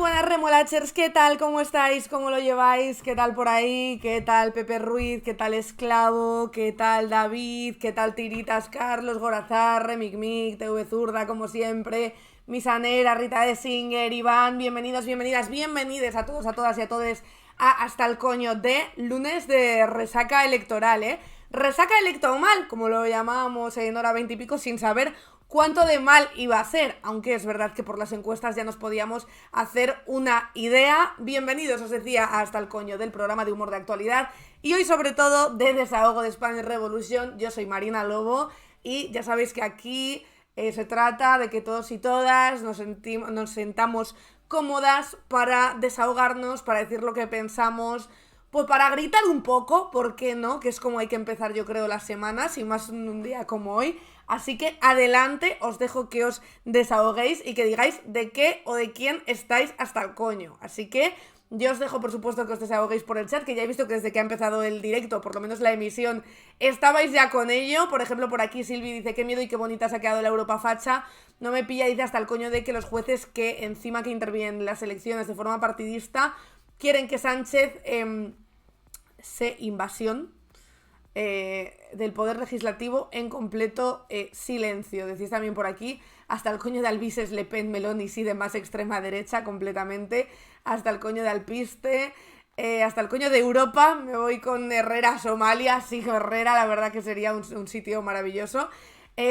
buenas remolachers, ¿qué tal? ¿Cómo estáis? ¿Cómo lo lleváis? ¿Qué tal por ahí? ¿Qué tal Pepe Ruiz? ¿Qué tal Esclavo? ¿Qué tal David? ¿Qué tal Tiritas? Carlos Gorazarre, Micmic, TV Zurda, como siempre, Misanera, Rita de Singer, Iván, bienvenidos, bienvenidas, bienvenides a todos, a todas y a todes a Hasta el Coño de lunes de resaca electoral, ¿eh? Resaca electoral, como lo llamábamos en hora 20 y pico, sin saber cuánto de mal iba a ser, aunque es verdad que por las encuestas ya nos podíamos hacer una idea. Bienvenidos, os decía, Hasta el Coño, del programa de humor de actualidad y hoy sobre todo de desahogo de Spanish Revolution. Yo soy Marina Lobo y ya sabéis que aquí se trata de que todos y todas nos sentamos cómodas para desahogarnos, para decir lo que pensamos, pues para gritar un poco, ¿por qué no? Que es como hay que empezar, yo creo, las semanas, y más en un día como hoy. Así que adelante, os dejo que os desahoguéis y que digáis de qué o de quién estáis hasta el coño. Así que yo os dejo, por supuesto, que os desahoguéis por el chat, que ya he visto que desde que ha empezado el directo, por lo menos la emisión, estabais ya con ello. Por ejemplo, por aquí Silvi dice: qué miedo y qué bonita se ha quedado la Europa facha. No me pilla, dice, hasta el coño de que los jueces que encima que intervienen en las elecciones de forma partidista quieren que Sánchez se invasión del poder legislativo en completo silencio. Decís también por aquí, hasta el coño de Albises, Le Pen, Meloni, sí, de más extrema derecha completamente, hasta el coño de Alpiste, hasta el coño de Europa. Me voy con Herrera a Somalia. Sí, Herrera, la verdad que sería un sitio maravilloso.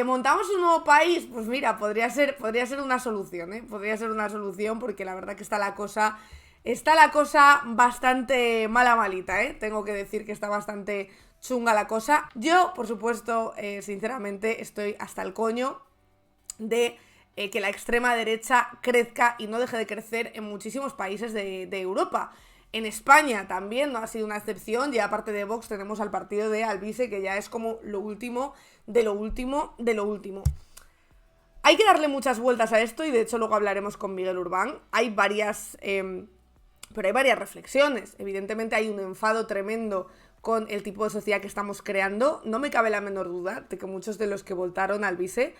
¿Montamos un nuevo país? Pues mira, podría ser una solución, ¿eh? Podría ser una solución, porque la verdad que está la cosa bastante malita, ¿eh? Tengo que decir que está bastante chunga la cosa. Yo, por supuesto, sinceramente, estoy hasta el coño de que la extrema derecha crezca y no deje de crecer en muchísimos países de Europa. En España también no ha sido una excepción, y aparte de Vox tenemos al partido de Alvise, que ya es como lo último de lo último de lo último. Hay que darle muchas vueltas a esto, y de hecho luego hablaremos con Miguel Urbán. Hay varias reflexiones. Evidentemente hay un enfado tremendo con el tipo de sociedad que estamos creando. No me cabe la menor duda de que muchos de los que votaron al Vice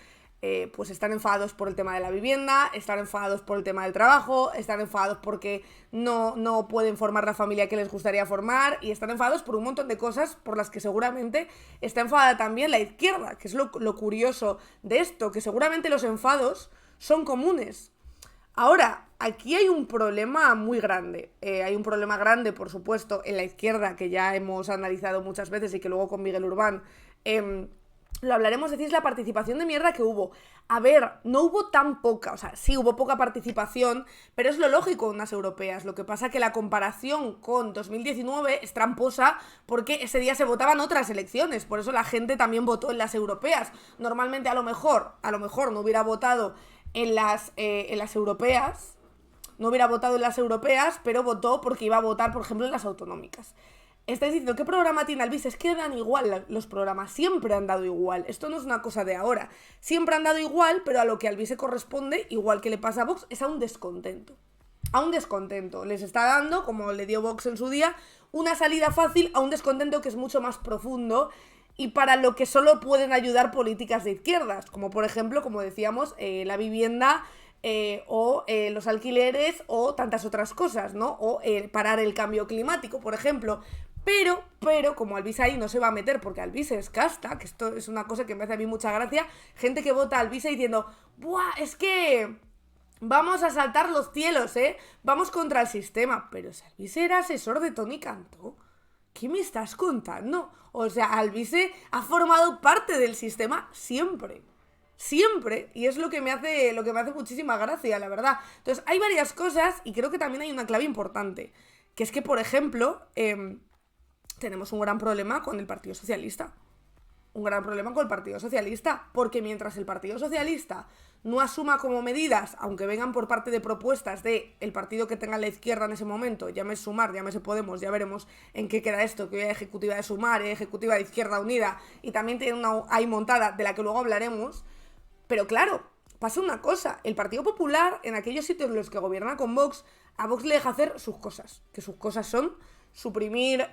pues están enfadados por el tema de la vivienda, están enfadados por el tema del trabajo, están enfadados porque no pueden formar la familia que les gustaría formar, y están enfadados por un montón de cosas por las que seguramente está enfadada también la izquierda, que es lo curioso de esto, que seguramente los enfados son comunes. Ahora, aquí hay un problema muy grande. Hay un problema grande, por supuesto, en la izquierda, que ya hemos analizado muchas veces y que luego con Miguel Urbán lo hablaremos. Decís la participación de mierda que hubo. A ver, no hubo tan poca, o sea, sí hubo poca participación, pero es lo lógico en unas europeas. Lo que pasa es que la comparación con 2019 es tramposa, porque ese día se votaban otras elecciones, por eso la gente también votó en las europeas. Normalmente a lo mejor no hubiera votado en las europeas, pero votó porque iba a votar, por ejemplo, en las autonómicas. Estáis diciendo, ¿qué programa tiene Albiz? Es que dan igual los programas, siempre han dado igual. Esto no es una cosa de ahora. Siempre han dado igual, pero a lo que Albiz se corresponde, igual que le pasa a Vox, es a un descontento. A un descontento. Les está dando, como le dio Vox en su día, una salida fácil a un descontento que es mucho más profundo, y para lo que solo pueden ayudar políticas de izquierdas, como por ejemplo, como decíamos, la vivienda, o los alquileres, o tantas otras cosas, ¿no? O parar el cambio climático, por ejemplo. Pero, como Albiz ahí no se va a meter, porque Albiz es casta, que esto es una cosa que me hace a mí mucha gracia, gente que vota a Albiz diciendo, ¡buah, es que vamos a saltar los cielos, vamos contra el sistema! Pero si Albiz era asesor de Toni Cantó, ¿qué me estás contando? O sea, Albize ha formado parte del sistema siempre. Siempre. Y es lo que me hace muchísima gracia, la verdad. Entonces, hay varias cosas, y creo que también hay una clave importante. Que es que, por ejemplo, tenemos un gran problema con el Partido Socialista. Un gran problema con el Partido Socialista, porque mientras el Partido Socialista no asuma como medidas, aunque vengan por parte de propuestas de el partido que tenga la izquierda en ese momento, llámese Sumar, llámese Podemos, ya veremos en qué queda esto, que hoy hay ejecutiva de Sumar, ejecutiva de Izquierda Unida, y también tiene una ahí montada, de la que luego hablaremos. Pero claro, pasa una cosa, el Partido Popular, en aquellos sitios en los que gobierna con Vox, a Vox le deja hacer sus cosas, que sus cosas son suprimir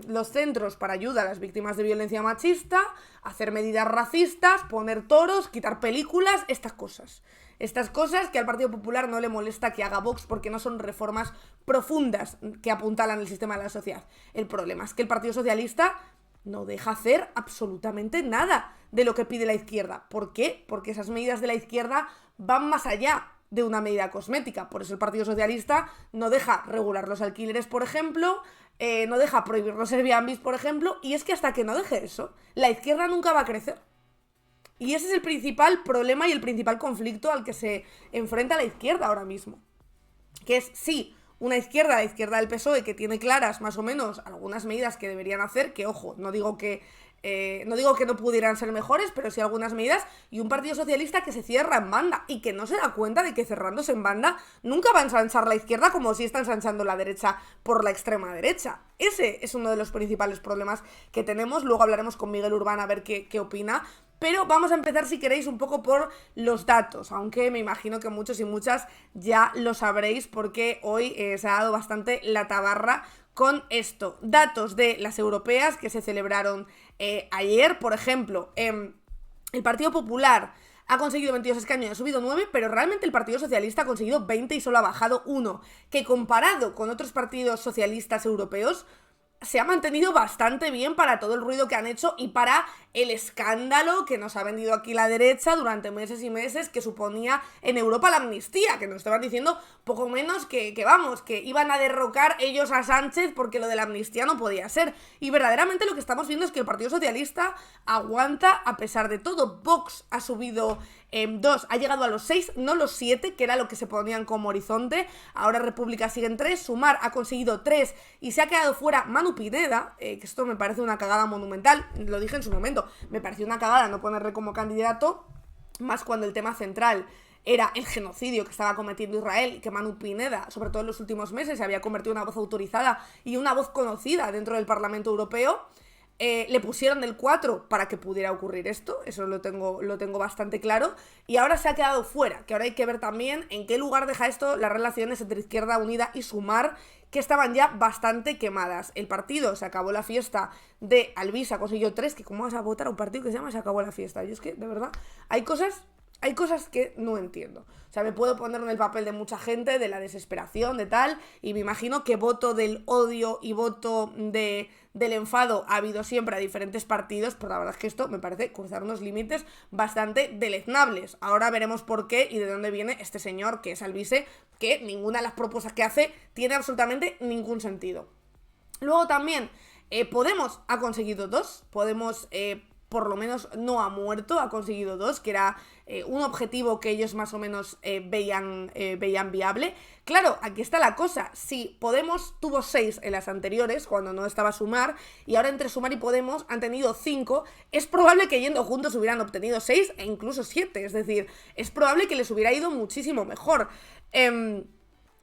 los centros para ayuda a las víctimas de violencia machista, hacer medidas racistas, poner toros, quitar películas, estas cosas. Estas cosas que al Partido Popular no le molesta que haga Vox porque no son reformas profundas que apuntalan el sistema de la sociedad. El problema es que el Partido Socialista no deja hacer absolutamente nada de lo que pide la izquierda. ¿Por qué? Porque esas medidas de la izquierda van más allá de una medida cosmética. Por eso el Partido Socialista no deja regular los alquileres, por ejemplo, no deja prohibir los Airbnb, por ejemplo, y es que hasta que no deje eso, la izquierda nunca va a crecer. Y ese es el principal problema y el principal conflicto al que se enfrenta la izquierda ahora mismo. Que es, sí, una izquierda, la izquierda del PSOE, que tiene claras más o menos algunas medidas que deberían hacer, que ojo, no digo que no pudieran ser mejores, pero sí algunas medidas, y un Partido Socialista que se cierra en banda y que no se da cuenta de que cerrándose en banda nunca va a ensanchar la izquierda como si está ensanchando la derecha por la extrema derecha. Ese es uno de los principales problemas que tenemos. Luego hablaremos con Miguel Urbán a ver qué opina. Pero vamos a empezar, si queréis, un poco por los datos, aunque me imagino que muchos y muchas ya lo sabréis porque hoy se ha dado bastante la tabarra con esto. Datos de las europeas que se celebraron ayer, por ejemplo, el Partido Popular ha conseguido 22 escaños y ha subido 9, pero realmente el Partido Socialista ha conseguido 20 y solo ha bajado 1, que comparado con otros partidos socialistas europeos se ha mantenido bastante bien para todo el ruido que han hecho y para el escándalo que nos ha vendido aquí la derecha durante meses y meses que suponía en Europa la amnistía, que nos estaban diciendo poco menos que iban a derrocar ellos a Sánchez porque lo de la amnistía no podía ser. Y verdaderamente lo que estamos viendo es que el Partido Socialista aguanta a pesar de todo. Vox ha subido 2, ha llegado a los 6, no los 7, que era lo que se ponían como horizonte. Ahora República sigue en 3, Sumar ha conseguido 3 y se ha quedado fuera Manu Pineda, que esto me parece una cagada monumental, lo dije en su momento, me pareció una cagada no ponerle como candidato, más cuando el tema central era el genocidio que estaba cometiendo Israel y que Manu Pineda, sobre todo en los últimos meses, se había convertido en una voz autorizada y una voz conocida dentro del Parlamento Europeo. Le pusieron el 4 para que pudiera ocurrir esto, eso lo tengo bastante claro, y ahora se ha quedado fuera, que ahora hay que ver también en qué lugar deja esto las relaciones entre Izquierda Unida y Sumar, que estaban ya bastante quemadas. El partido se acabó la fiesta de Albisa, consiguió 3, que cómo vas a votar a un partido que se llama se acabó la fiesta. Yo es que, de verdad, hay cosas que no entiendo. O sea, me puedo poner en el papel de mucha gente, de la desesperación, de tal, y me imagino que voto del odio y voto del enfado ha habido siempre a diferentes partidos, pero la verdad es que esto me parece cruzar unos límites bastante deleznables. Ahora veremos por qué y de dónde viene este señor que es Albise, que ninguna de las propuestas que hace tiene absolutamente ningún sentido. Luego también Podemos ha conseguido 2, Podemos por lo menos no ha muerto, ha conseguido 2, que era un objetivo que ellos más o menos veían viable. Claro, aquí está la cosa, si Podemos tuvo 6 en las anteriores, cuando no estaba Sumar, y ahora entre Sumar y Podemos han tenido 5, es probable que yendo juntos hubieran obtenido 6 e incluso 7, es decir, es probable que les hubiera ido muchísimo mejor.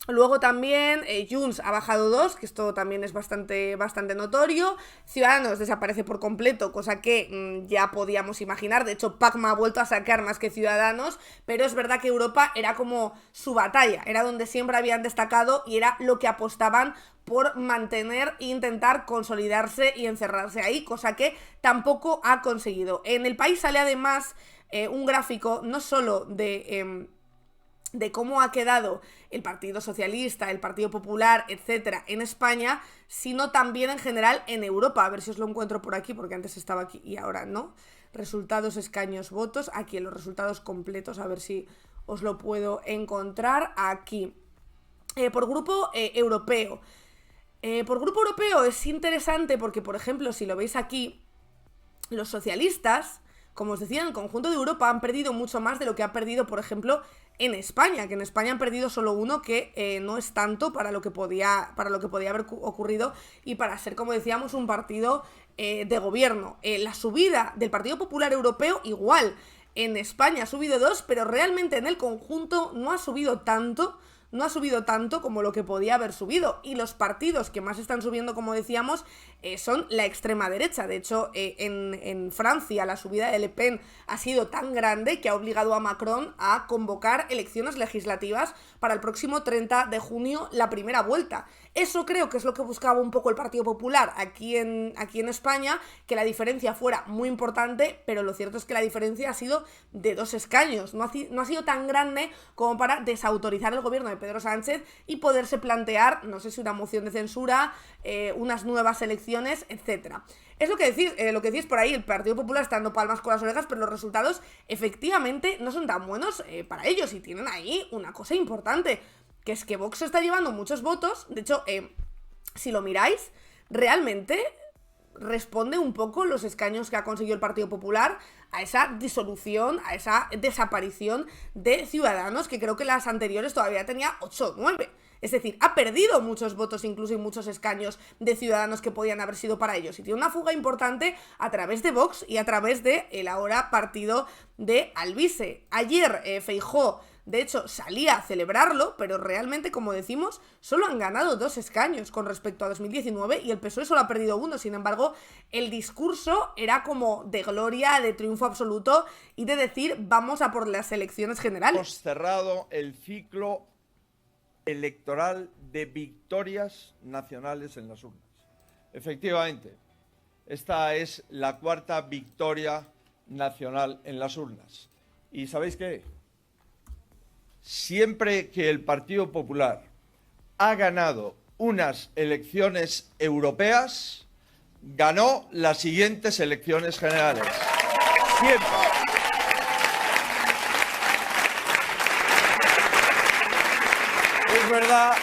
Luego también Junts ha bajado 2, que esto también es bastante notorio. Ciudadanos desaparece por completo, cosa que ya podíamos imaginar. De hecho, Pacma ha vuelto a sacar más que Ciudadanos, pero es verdad que Europa era como su batalla, era donde siempre habían destacado y era lo que apostaban por mantener e intentar consolidarse y encerrarse ahí, cosa que tampoco ha conseguido. En El País sale además un gráfico no solo de cómo ha quedado el Partido Socialista, el Partido Popular, etcétera, en España, sino también en general en Europa. A ver si os lo encuentro por aquí, porque antes estaba aquí y ahora no. Resultados, escaños, votos. Aquí en los resultados completos, a ver si os lo puedo encontrar aquí. Por grupo europeo. Por grupo europeo es interesante porque, por ejemplo, si lo veis aquí, los socialistas, como os decía, en el conjunto de Europa han perdido mucho más de lo que ha perdido, por ejemplo, en España, que en España han perdido solo 1, que no es tanto para lo que podía haber ocurrido y para ser, como decíamos, un partido de gobierno. La subida del Partido Popular Europeo igual, en España ha subido 2, pero realmente en el conjunto no ha subido tanto, no ha subido tanto como lo que podía haber subido. Y los partidos que más están subiendo, como decíamos, son la extrema derecha. De hecho, en Francia la subida de Le Pen ha sido tan grande que ha obligado a Macron a convocar elecciones legislativas para el próximo 30 de junio, la primera vuelta. Eso creo que es lo que buscaba un poco el Partido Popular aquí en España, que la diferencia fuera muy importante, pero lo cierto es que la diferencia ha sido de 2 escaños. No ha sido tan grande como para desautorizar el gobierno de Pedro Sánchez y poderse plantear, no sé si una moción de censura, unas nuevas elecciones, etcétera. Es lo que decís por ahí, el Partido Popular está dando palmas con las orejas, pero los resultados efectivamente no son tan buenos para ellos, y tienen ahí una cosa importante, que es que Vox está llevando muchos votos. De hecho, si lo miráis, realmente responde un poco los escaños que ha conseguido el Partido Popular a esa disolución, a esa desaparición de Ciudadanos, que creo que las anteriores todavía tenía 8 o 9. Es decir, ha perdido muchos votos, incluso y muchos escaños de Ciudadanos que podían haber sido para ellos. Y tiene una fuga importante a través de Vox y a través de el ahora partido de Alvise. Ayer Feijóo, de hecho, salía a celebrarlo, pero realmente, como decimos, solo han ganado 2 escaños con respecto a 2019 y el PSOE solo ha perdido 1. Sin embargo, el discurso era como de gloria, de triunfo absoluto y de decir, vamos a por las elecciones generales. Hemos cerrado el ciclo electoral de victorias nacionales en las urnas. Efectivamente, esta es la 4ª victoria nacional en las urnas. ¿Y sabéis qué? Siempre que el Partido Popular ha ganado unas elecciones europeas, ganó las siguientes elecciones generales. Siempre. Es verdad.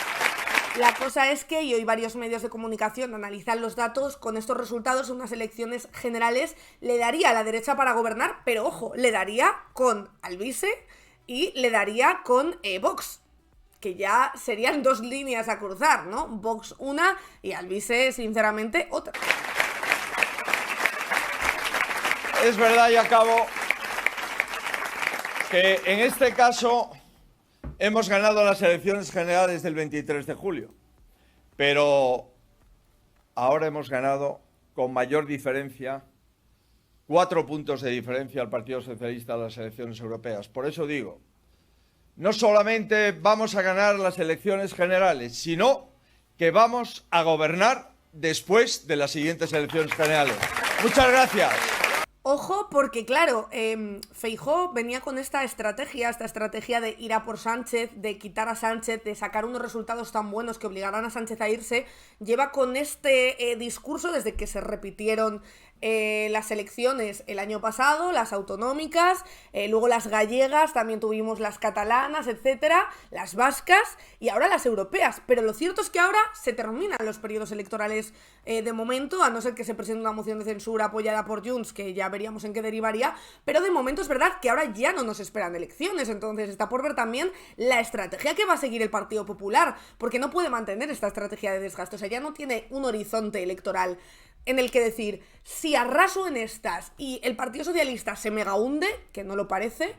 La cosa es que, y hoy varios medios de comunicación analizan los datos, con estos resultados unas elecciones generales le daría a la derecha para gobernar, pero ojo, le daría con Alvise y le daría con Vox, que ya serían 2 líneas a cruzar, ¿no? Vox una y Alvise, sinceramente, otra. Es verdad, y acabo, que en este caso hemos ganado las elecciones generales del 23 de julio, pero ahora hemos ganado con mayor diferencia, 4 puntos de diferencia al Partido Socialista a las elecciones europeas. Por eso digo, no solamente vamos a ganar las elecciones generales, sino que vamos a gobernar después de las siguientes elecciones generales. Muchas gracias. Ojo, porque claro, Feijóo venía con esta estrategia de ir a por Sánchez, de quitar a Sánchez, de sacar unos resultados tan buenos que obligaran a Sánchez a irse. Lleva con este discurso desde que se repitieron las elecciones el año pasado, las autonómicas, luego las gallegas, también tuvimos las catalanas, etcétera, las vascas y ahora las europeas. Pero lo cierto es que ahora se terminan los periodos electorales de momento, a no ser que se presente una moción de censura apoyada por Junts, que ya veríamos en qué derivaría, pero de momento es verdad que ahora ya no nos esperan elecciones. Entonces está por ver también la estrategia que va a seguir el Partido Popular, porque no puede mantener esta estrategia de desgaste, o sea, ya no tiene un horizonte electoral en el que decir, si arraso en estas y el Partido Socialista se mega hunde, que no lo parece,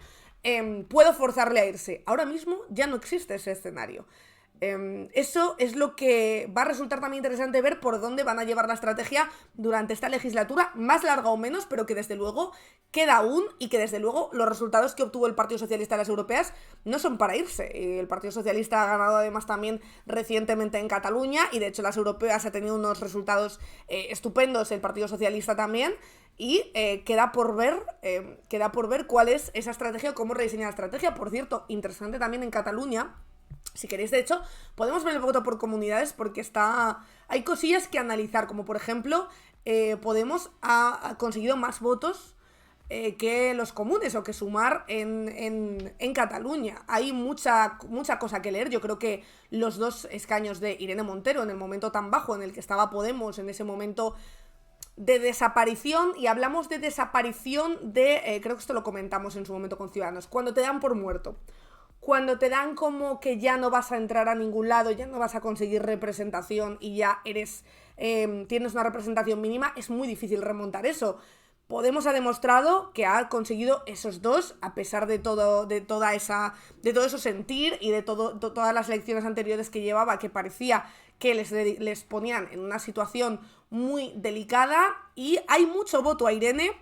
puedo forzarle a irse. Ahora mismo ya no existe ese escenario. Eso es lo que va a resultar también interesante ver por dónde van a llevar la estrategia durante esta legislatura, más larga o menos, pero que desde luego queda aún y que desde luego los resultados que obtuvo el Partido Socialista en las europeas no son para irse. El Partido Socialista ha ganado además también recientemente en Cataluña y de hecho las europeas ha tenido unos resultados estupendos, el Partido Socialista también. Y queda por ver cuál es esa estrategia o cómo rediseñar la estrategia. Por cierto, interesante también en Cataluña. Si queréis, de hecho, podemos ver el voto por comunidades porque hay cosillas que analizar, como por ejemplo, Podemos ha conseguido más votos que los comunes o que Sumar en Cataluña. Hay mucha cosa que leer. Yo creo que los 2 escaños de Irene Montero en el momento tan bajo en el que estaba Podemos, en ese momento de desaparición, y hablamos de desaparición creo que esto lo comentamos en su momento con Ciudadanos, cuando te dan por muerto. Cuando te dan como que ya no vas a entrar a ningún lado, ya no vas a conseguir representación y ya tienes una representación mínima, es muy difícil remontar eso. Podemos ha demostrado que ha conseguido esos dos, a pesar de todo eso sentir y de todas las elecciones anteriores que llevaba, que parecía que les ponían en una situación muy delicada, y hay mucho voto a Irene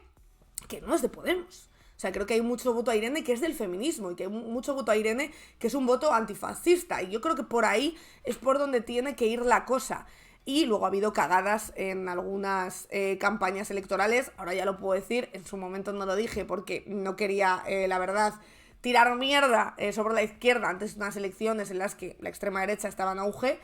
que no es de Podemos. O sea, creo que hay mucho voto a Irene que es del feminismo, y que hay mucho voto a Irene que es un voto antifascista, y yo creo que por ahí es por donde tiene que ir la cosa. Y luego ha habido cagadas en algunas campañas electorales, ahora ya lo puedo decir, en su momento no lo dije porque no quería, la verdad, tirar mierda sobre la izquierda antes de unas elecciones en las que la extrema derecha estaba en auge.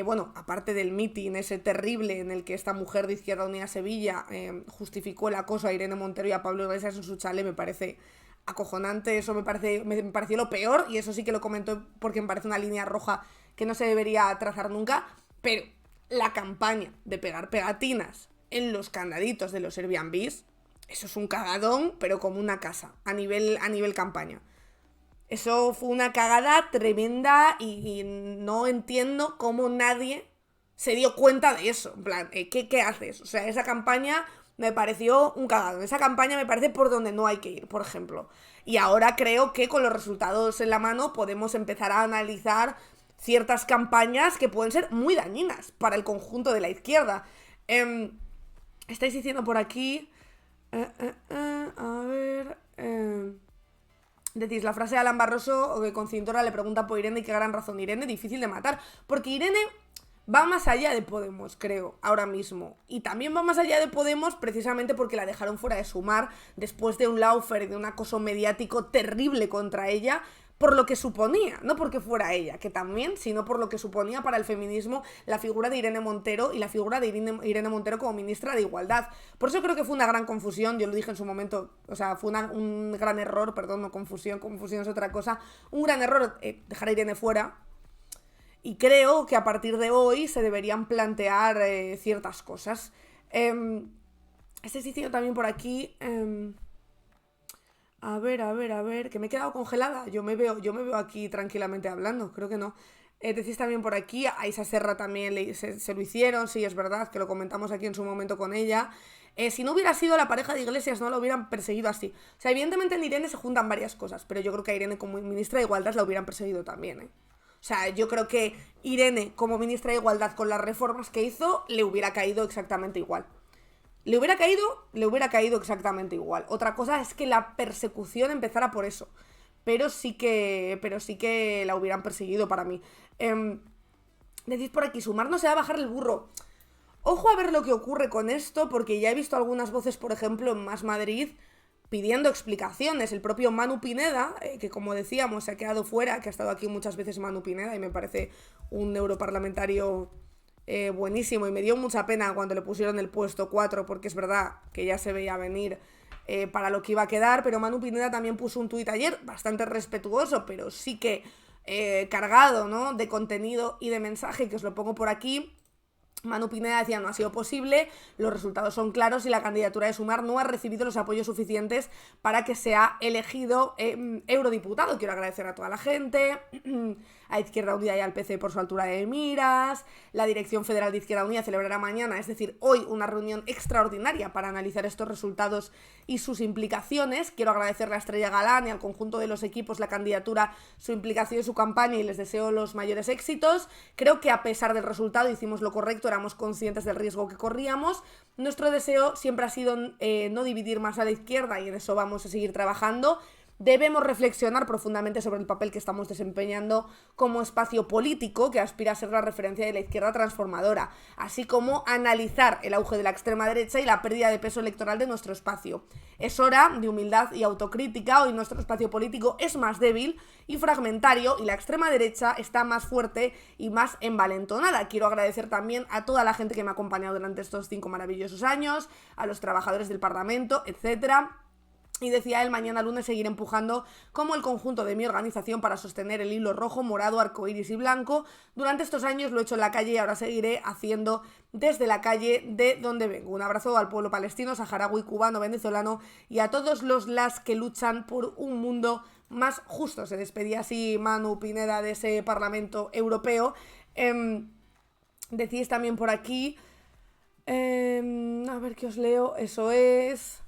Bueno, aparte del mitin ese terrible en el que esta mujer de Izquierda Unida Sevilla justificó el acoso a Irene Montero y a Pablo Iglesias en su chale, me parece acojonante, eso me pareció lo peor, y eso sí que lo comento porque me parece una línea roja que no se debería trazar nunca. Pero la campaña de pegar pegatinas en los candaditos de los Airbnbs, eso es un cagadón, pero como una casa, a nivel campaña. Eso fue una cagada tremenda, y no entiendo cómo nadie se dio cuenta de eso. En plan, ¿qué haces? O sea, esa campaña me pareció un cagado. Esa campaña me parece por donde no hay que ir, por ejemplo. Y ahora creo que con los resultados en la mano podemos empezar a analizar ciertas campañas que pueden ser muy dañinas para el conjunto de la izquierda. Estáis diciendo por aquí... a ver... Decís, la frase de Alan Barroso, que con Cintora le pregunta por Irene, y qué gran razón. Irene, difícil de matar, porque Irene va más allá de Podemos, creo, ahora mismo. Y también va más allá de Podemos precisamente porque la dejaron fuera de Sumar después de un lawfare y de un acoso mediático terrible contra ella, por lo que suponía, no porque fuera ella, que también, sino por lo que suponía para el feminismo la figura de Irene Montero y la figura de Irene Montero como ministra de Igualdad. Por eso creo que fue una gran confusión, yo lo dije en su momento, o sea, fue un gran error, perdón, no confusión es otra cosa, un gran error dejar a Irene fuera, y creo que a partir de hoy se deberían plantear ciertas cosas. Este sitio también por aquí... A ver, que me he quedado congelada. Yo me veo aquí tranquilamente hablando, creo que no. Decís también por aquí, a Isa Serra también se lo hicieron, sí, es verdad, que lo comentamos aquí en su momento con ella. Si no hubiera sido la pareja de Iglesias, no la hubieran perseguido así. O sea, evidentemente en Irene se juntan varias cosas, pero yo creo que a Irene como ministra de Igualdad la hubieran perseguido también, O sea, yo creo que Irene como ministra de Igualdad, con las reformas que hizo, le hubiera caído exactamente igual. Le hubiera caído exactamente igual. Otra cosa es que la persecución empezara por eso. Pero sí que la hubieran perseguido para mí. Decís por aquí, Sumar no se va a bajar el burro. Ojo a ver lo que ocurre con esto, porque ya he visto algunas voces, por ejemplo, en Más Madrid, pidiendo explicaciones. El propio Manu Pineda, que como decíamos se ha quedado fuera, que ha estado aquí muchas veces Manu Pineda, y me parece un europarlamentario... buenísimo, y me dio mucha pena cuando le pusieron el puesto 4, porque es verdad que ya se veía venir para lo que iba a quedar. Pero Manu Pineda también puso un tuit ayer bastante respetuoso, pero sí que cargado, ¿no?, de contenido y de mensaje, que os lo pongo por aquí. Manu Pineda decía, no ha sido posible, los resultados son claros y la candidatura de Sumar no ha recibido los apoyos suficientes para que sea elegido eurodiputado. Quiero agradecer a toda la gente, a Izquierda Unida y al PC por su altura de miras. La Dirección Federal de Izquierda Unida celebrará mañana, es decir, hoy, una reunión extraordinaria para analizar estos resultados y sus implicaciones. Quiero agradecerle a Estrella Galán y al conjunto de los equipos la candidatura, su implicación y su campaña, y les deseo los mayores éxitos. Creo que a pesar del resultado hicimos lo correcto, éramos conscientes del riesgo que corríamos. Nuestro deseo siempre ha sido no dividir más a la izquierda, y en eso vamos a seguir trabajando. Debemos reflexionar profundamente sobre el papel que estamos desempeñando como espacio político que aspira a ser la referencia de la izquierda transformadora, así como analizar el auge de la extrema derecha y la pérdida de peso electoral de nuestro espacio. Es hora de humildad y autocrítica. Hoy nuestro espacio político es más débil y fragmentario, y la extrema derecha está más fuerte y más envalentonada. Quiero agradecer también a toda la gente que me ha acompañado durante estos 5 maravillosos años, a los trabajadores del Parlamento, etcétera. Y decía él, mañana lunes seguiré empujando como el conjunto de mi organización para sostener el hilo rojo, morado, arcoíris y blanco. Durante estos años lo he hecho en la calle y ahora seguiré haciendo desde la calle de donde vengo. Un abrazo al pueblo palestino, saharaui, cubano, venezolano y a todos las que luchan por un mundo más justo. Se despedía así Manu Pineda de ese Parlamento Europeo. Decís también por aquí... a ver qué os leo. Eso es...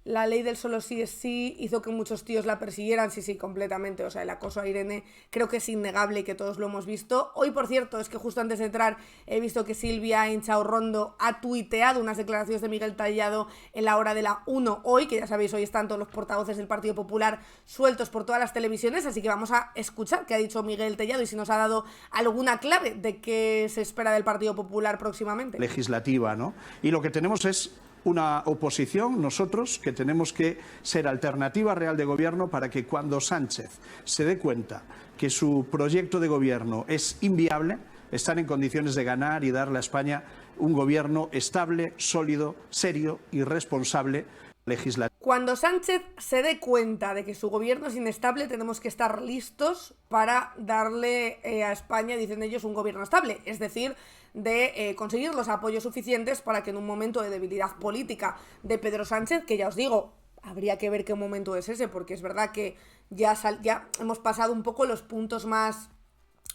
la ley del solo sí es sí hizo que muchos tíos la persiguieran, sí, completamente. O sea, el acoso a Irene creo que es innegable y que todos lo hemos visto. Hoy, por cierto, es que justo antes de entrar he visto que Silvia Inchaurrondo ha tuiteado unas declaraciones de Miguel Tellado en la hora de la 1 hoy, que ya sabéis, hoy están todos los portavoces del Partido Popular sueltos por todas las televisiones, así que vamos a escuchar qué ha dicho Miguel Tellado y si nos ha dado alguna clave de qué se espera del Partido Popular próximamente. Legislativa, ¿no? Y lo que tenemos es una oposición, nosotros, que tenemos que ser alternativa real de gobierno para que cuando Sánchez se dé cuenta que su proyecto de gobierno es inviable, están en condiciones de ganar y darle a España un gobierno estable, sólido, serio y responsable. Cuando Sánchez se dé cuenta de que su gobierno es inestable, tenemos que estar listos para darle a España, dicen ellos, un gobierno estable. Es decir, de conseguir los apoyos suficientes para que en un momento de debilidad política de Pedro Sánchez, que ya os digo, habría que ver qué momento es ese, porque es verdad que ya hemos pasado un poco los puntos más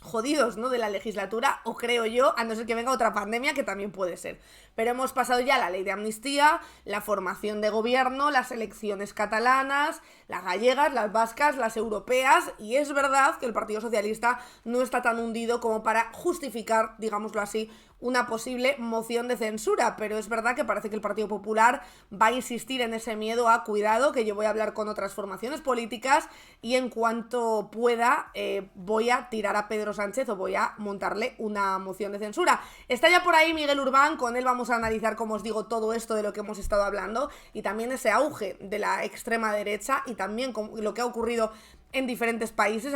jodidos, ¿no?, de la legislatura, o creo yo, a no ser que venga otra pandemia, que también puede ser. Pero hemos pasado ya la ley de amnistía, la formación de gobierno, las elecciones catalanas, las gallegas, las vascas, las europeas, y es verdad que el Partido Socialista no está tan hundido como para justificar, digámoslo así, una posible moción de censura, pero es verdad que parece que el Partido Popular va a insistir en ese miedo a cuidado, que yo voy a hablar con otras formaciones políticas y en cuanto pueda voy a tirar a Pedro Sánchez o voy a montarle una moción de censura. Está ya por ahí Miguel Urbán, con él vamos a analizar, como os digo, todo esto de lo que hemos estado hablando y también ese auge de la extrema derecha y también lo que ha ocurrido en diferentes países.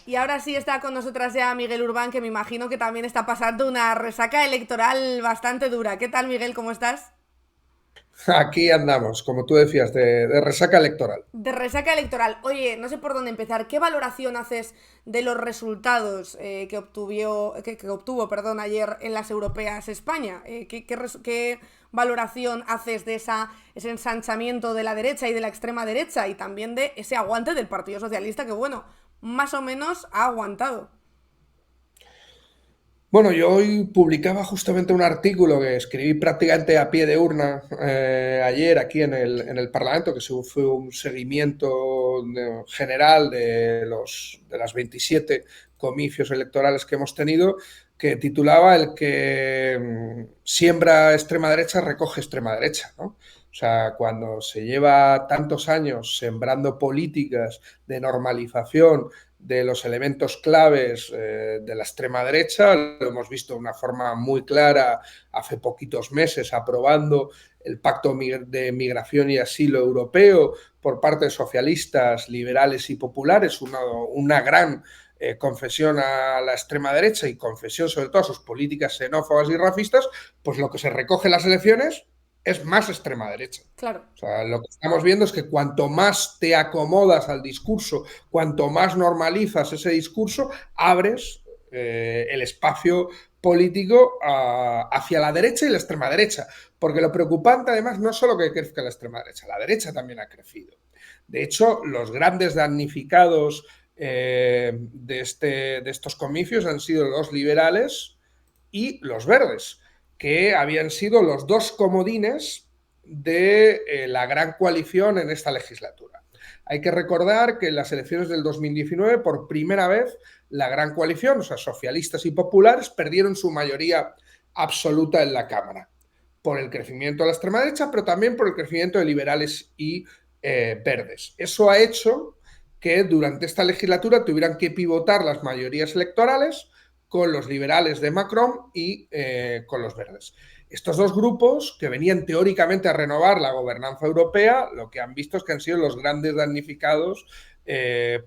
Y ahora sí está con nosotras ya Miguel Urbán, que me imagino que también está pasando una resaca electoral bastante dura. ¿Qué tal, Miguel? ¿Cómo estás? Aquí andamos, como tú decías, de resaca electoral. De resaca electoral. Oye, no sé por dónde empezar. ¿Qué valoración haces de los resultados que obtuvo, perdón, ayer en las europeas España? ¿Qué valoración haces de ese ensanchamiento de la derecha y de la extrema derecha y también de ese aguante del Partido Socialista que, bueno, más o menos ha aguantado? Bueno, yo hoy publicaba justamente un artículo que escribí prácticamente a pie de urna ayer aquí en el Parlamento, que fue un seguimiento general de las 27 comicios electorales que hemos tenido, que titulaba el que siembra extrema derecha, recoge extrema derecha, ¿no? O sea, cuando se lleva tantos años sembrando políticas de normalización de los elementos claves de la extrema derecha, lo hemos visto de una forma muy clara hace poquitos meses, aprobando el Pacto de Migración y Asilo Europeo por parte de socialistas, liberales y populares, una gran confesión a la extrema derecha y confesión sobre todo a sus políticas xenófobas y racistas, pues lo que se recoge en las elecciones es más extrema derecha. Claro. O sea, lo que estamos viendo es que cuanto más te acomodas al discurso, cuanto más normalizas ese discurso, abres el espacio político hacia la derecha y la extrema derecha. Porque lo preocupante, además, no es solo que crezca la extrema derecha, la derecha también ha crecido. De hecho, los grandes damnificados de estos comicios han sido los liberales y los verdes, que habían sido los dos comodines de la gran coalición en esta legislatura. Hay que recordar que en las elecciones del 2019, por primera vez, la gran coalición, o sea, socialistas y populares, perdieron su mayoría absoluta en la Cámara, por el crecimiento de la extrema derecha, pero también por el crecimiento de liberales y verdes. Eso ha hecho que durante esta legislatura tuvieran que pivotar las mayorías electorales con los liberales de Macron y con los verdes. Estos dos grupos, que venían teóricamente a renovar la gobernanza europea, lo que han visto es que han sido los grandes damnificados,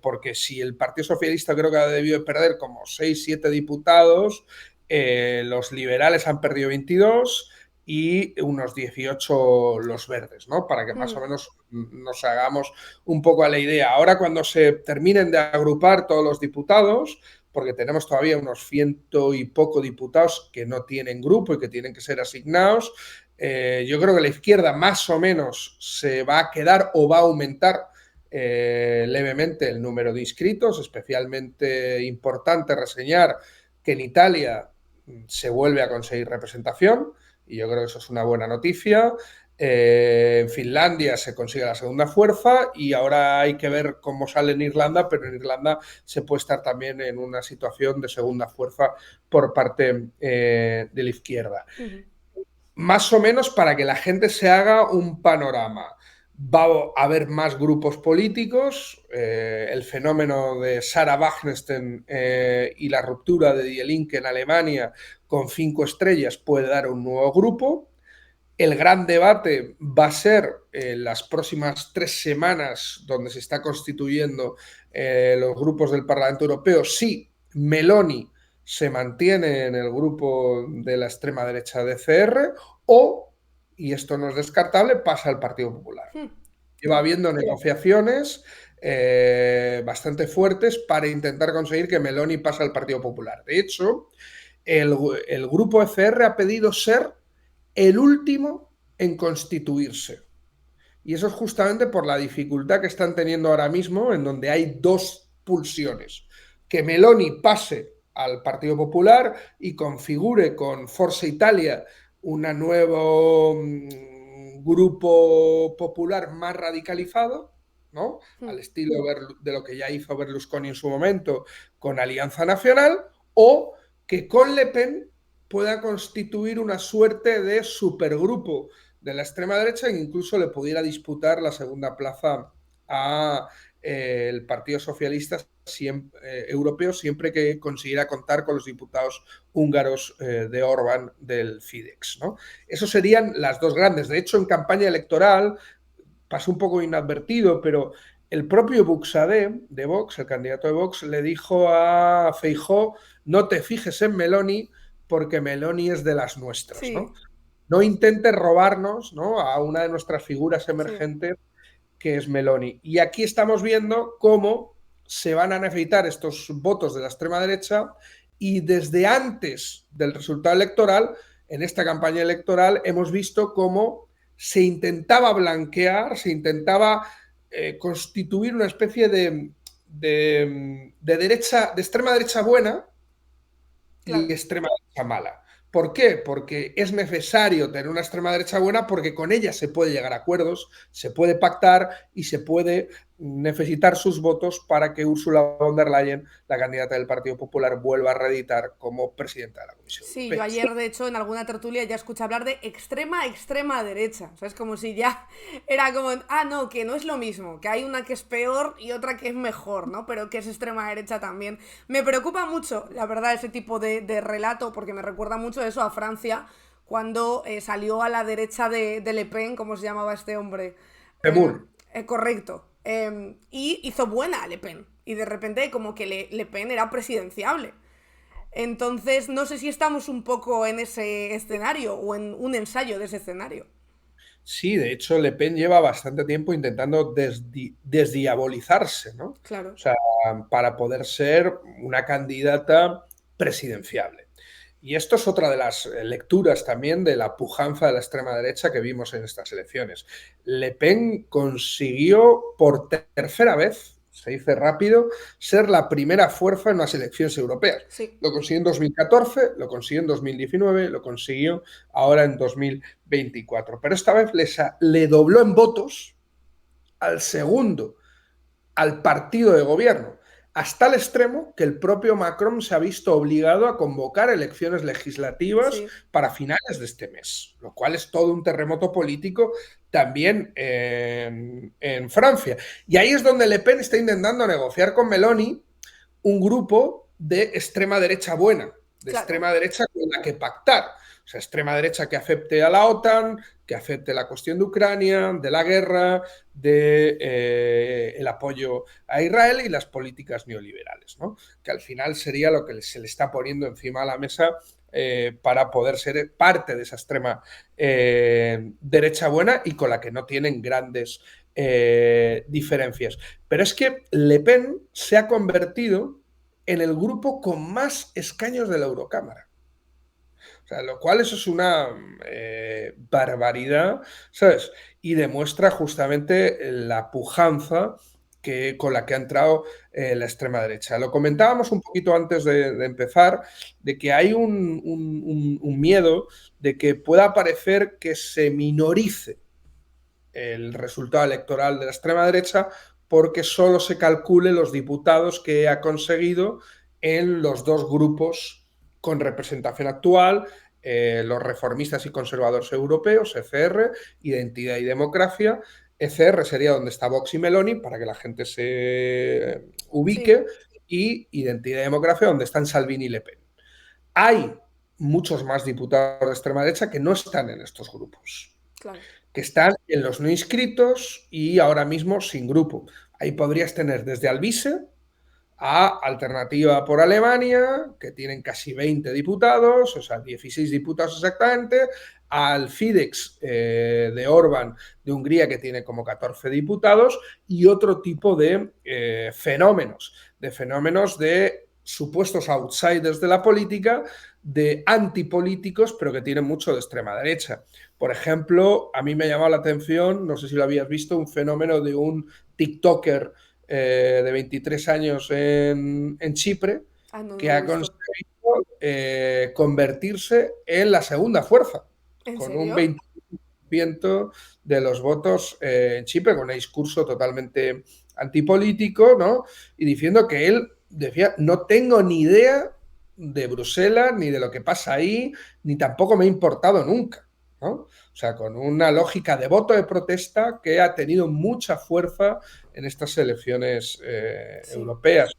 porque si el Partido Socialista creo que ha debido perder como 6-7 diputados, los liberales han perdido 22 y unos 18 los verdes, ¿no? Para que más o menos nos hagamos un poco a la idea. Ahora, cuando se terminen de agrupar todos los diputados, porque tenemos todavía unos 100 y poco diputados que no tienen grupo y que tienen que ser asignados, yo creo que la izquierda más o menos se va a quedar o va a aumentar levemente el número de inscritos. Especialmente importante reseñar que en Italia se vuelve a conseguir representación y yo creo que eso es una buena noticia. En Finlandia se consigue la segunda fuerza y ahora hay que ver cómo sale en Irlanda, pero en Irlanda se puede estar también en una situación de segunda fuerza por parte de la izquierda. Más o menos para que la gente se haga un panorama. Va a haber más grupos políticos, el fenómeno de Sarah Wagenknecht y la ruptura de Die Linke en Alemania con 5 estrellas puede dar un nuevo grupo. El gran debate va a ser las próximas 3 semanas, donde se está constituyendo los grupos del Parlamento Europeo, si Meloni se mantiene en el grupo de la extrema derecha de CR o, y esto no es descartable, pasa al Partido Popular. Va habiendo negociaciones bastante fuertes para intentar conseguir que Meloni pase al Partido Popular. De hecho, el grupo ECR ha pedido ser el último en constituirse. Y eso es justamente por la dificultad que están teniendo ahora mismo, en donde hay 2 pulsiones. Que Meloni pase al Partido Popular y configure con Forza Italia un nuevo grupo popular más radicalizado, ¿no? Al estilo de lo que ya hizo Berlusconi en su momento con Alianza Nacional, o que con Le Pen pueda constituir una suerte de supergrupo de la extrema derecha e incluso le pudiera disputar la segunda plaza a el Partido Socialista Europeo siempre que consiguiera contar con los diputados húngaros de Orbán del Fidesz, ¿no? Esos serían las 2 grandes. De hecho, en campaña electoral pasó un poco inadvertido, pero el propio Buxadé de Vox, el candidato de Vox, le dijo a Feijóo: no te fijes en Meloni porque Meloni es de las nuestras, sí. No intentes robarnos, ¿no?, a una de nuestras figuras emergentes, sí, que es Meloni. Y aquí estamos viendo cómo se van a necesitar estos votos de la extrema derecha y desde antes del resultado electoral, en esta campaña electoral, hemos visto cómo se intentaba blanquear, se intentaba constituir una especie de derecha, de extrema derecha buena, claro, y extrema derecha mala. ¿Por qué? Porque es necesario tener una extrema derecha buena porque con ella se puede llegar a acuerdos, se puede pactar y se puede necesitar sus votos para que Ursula von der Leyen, la candidata del Partido Popular, vuelva a reeditar como presidenta de la Comisión Sí, Europea. Yo ayer, de hecho, en alguna tertulia ya escuché hablar de extrema derecha. O sea, es como si ya era como, no, que no es lo mismo, que hay una que es peor y otra que es mejor, ¿no? Pero que es extrema derecha también. Me preocupa mucho, la verdad, ese tipo de relato, porque me recuerda mucho eso a Francia, cuando salió a la derecha de Le Pen, ¿cómo se llamaba este hombre? Zemmour. Correcto. Y hizo buena a Le Pen. Y de repente como que Le Pen era presidenciable. Entonces no sé si estamos un poco en ese escenario o en un ensayo de ese escenario. Sí, de hecho Le Pen lleva bastante tiempo intentando desdiabolizarse, ¿no? Claro. O sea, para poder ser una candidata presidenciable. Y esto es otra de las lecturas también de la pujanza de la extrema derecha que vimos en estas elecciones. Le Pen consiguió por tercera vez, se dice rápido, ser la primera fuerza en las elecciones europeas. Sí. Lo consiguió en 2014, lo consiguió en 2019, lo consiguió ahora en 2024. Pero esta vez le dobló en votos al segundo, al partido de gobierno, hasta el extremo que el propio Macron se ha visto obligado a convocar elecciones legislativas para finales de este mes, lo cual es todo un terremoto político también en Francia. Y ahí es donde Le Pen está intentando negociar con Meloni un grupo de extrema derecha buena, de extrema derecha con la que pactar. O sea, extrema derecha que acepte a la OTAN, que acepte la cuestión de Ucrania, de la guerra, el apoyo a Israel y las políticas neoliberales, ¿no? Que al final sería lo que se le está poniendo encima de la mesa para poder ser parte de esa extrema derecha buena y con la que no tienen grandes diferencias. Pero es que Le Pen se ha convertido en el grupo con más escaños de la Eurocámara. O sea, lo cual eso es una barbaridad, ¿sabes? Y demuestra justamente la pujanza con la que ha entrado la extrema derecha. Lo comentábamos un poquito antes de empezar, de que hay un miedo de que pueda parecer que se minorice el resultado electoral de la extrema derecha porque solo se calcule los diputados que ha conseguido en los dos grupos con representación actual, los reformistas y conservadores europeos, ECR, Identidad y Democracia. ECR sería donde está Vox y Meloni, para que la gente se ubique, y Identidad y Democracia, donde están Salvini y Le Pen. Hay muchos más diputados de extrema derecha que no están en estos grupos, claro, que están en los no inscritos y ahora mismo sin grupo. Ahí podrías tener desde Alvise a Alternativa por Alemania, que tienen casi 20 diputados, o sea, 16 diputados exactamente, al Fidesz de Orbán de Hungría, que tiene como 14 diputados, y otro tipo de fenómenos de supuestos outsiders de la política, de antipolíticos, pero que tienen mucho de extrema derecha. Por ejemplo, a mí me ha llamado la atención, no sé si lo habías visto, un fenómeno de un TikToker de 23 años en Chipre, que ha conseguido convertirse en la segunda fuerza, con un 20% de los votos en Chipre, con un discurso totalmente antipolítico, ¿no? Y diciendo que él decía, no tengo ni idea de Bruselas, ni de lo que pasa ahí, ni tampoco me ha importado nunca, ¿no? O sea, con una lógica de voto de protesta que ha tenido mucha fuerza en estas elecciones europeas.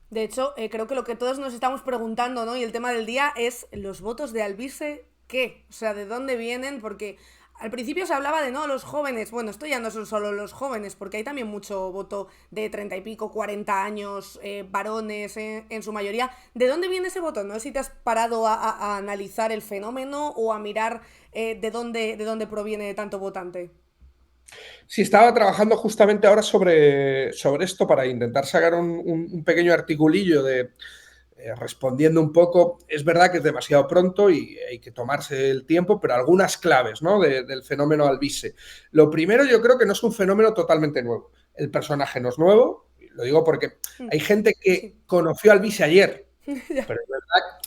De hecho, creo que lo que todos nos estamos preguntando, ¿no? Y el tema del día es los votos de Alvise, ¿qué? O sea, ¿de dónde vienen? Porque al principio se hablaba de, no, los jóvenes. Bueno, esto ya no son solo los jóvenes, porque hay también mucho voto de 30 y pico, 40 años, varones en su mayoría. ¿De dónde viene ese voto? No sé si te has parado a analizar el fenómeno o a mirar de dónde proviene tanto votante. Sí, estaba trabajando justamente ahora sobre esto para intentar sacar un pequeño articulillo de respondiendo un poco. Es verdad que es demasiado pronto y hay que tomarse el tiempo, pero algunas claves, ¿no? del fenómeno Alvise. Lo primero, yo creo que no es un fenómeno totalmente nuevo. El personaje no es nuevo, lo digo porque hay gente que conoció a Alvise ayer, pero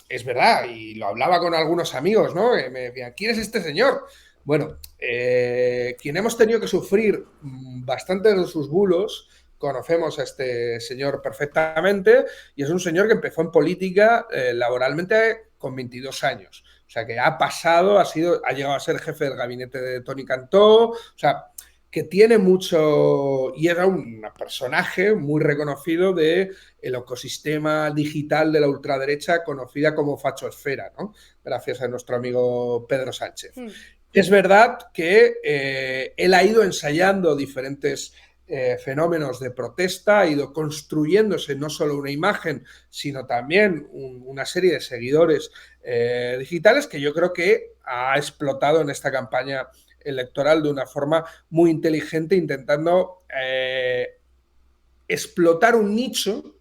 es verdad, y lo hablaba con algunos amigos, ¿no? Me decían, ¿quién es este señor? Bueno, quien hemos tenido que sufrir bastantes de sus bulos, conocemos a este señor perfectamente, y es un señor que empezó en política laboralmente con 22 años. O sea, que ha llegado a ser jefe del gabinete de Tony Cantó, o sea, que tiene mucho, y era un personaje muy reconocido del ecosistema digital de la ultraderecha, conocida como fachosfera, ¿no? Gracias a nuestro amigo Pedro Sánchez. Es verdad que él ha ido ensayando diferentes fenómenos de protesta, ha ido construyéndose no solo una imagen, sino también una serie de seguidores digitales que yo creo que ha explotado en esta campaña electoral de una forma muy inteligente, intentando explotar un nicho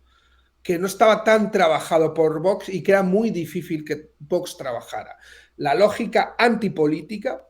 que no estaba tan trabajado por Vox y que era muy difícil que Vox trabajara. La lógica antipolítica,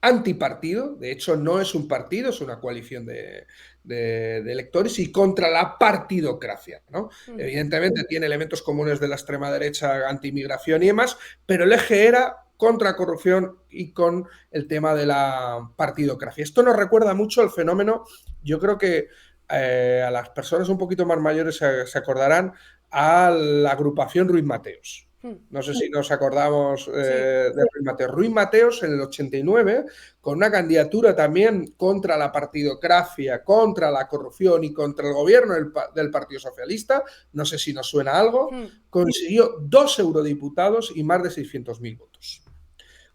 antipartido, de hecho no es un partido, es una coalición de electores, y contra la partidocracia, ¿no? Evidentemente tiene elementos comunes de la extrema derecha, anti-inmigración y demás, pero el eje era contra corrupción y con el tema de la partidocracia. Esto nos recuerda mucho al fenómeno, yo creo que a las personas un poquito más mayores se acordarán, a la agrupación Ruiz Mateos. No sé si nos acordamos de Ruiz Mateos. Ruiz Mateos en el 89, con una candidatura también contra la partidocracia, contra la corrupción y contra el gobierno del Partido Socialista, no sé si nos suena algo, consiguió 2 eurodiputados y más de 600.000 votos.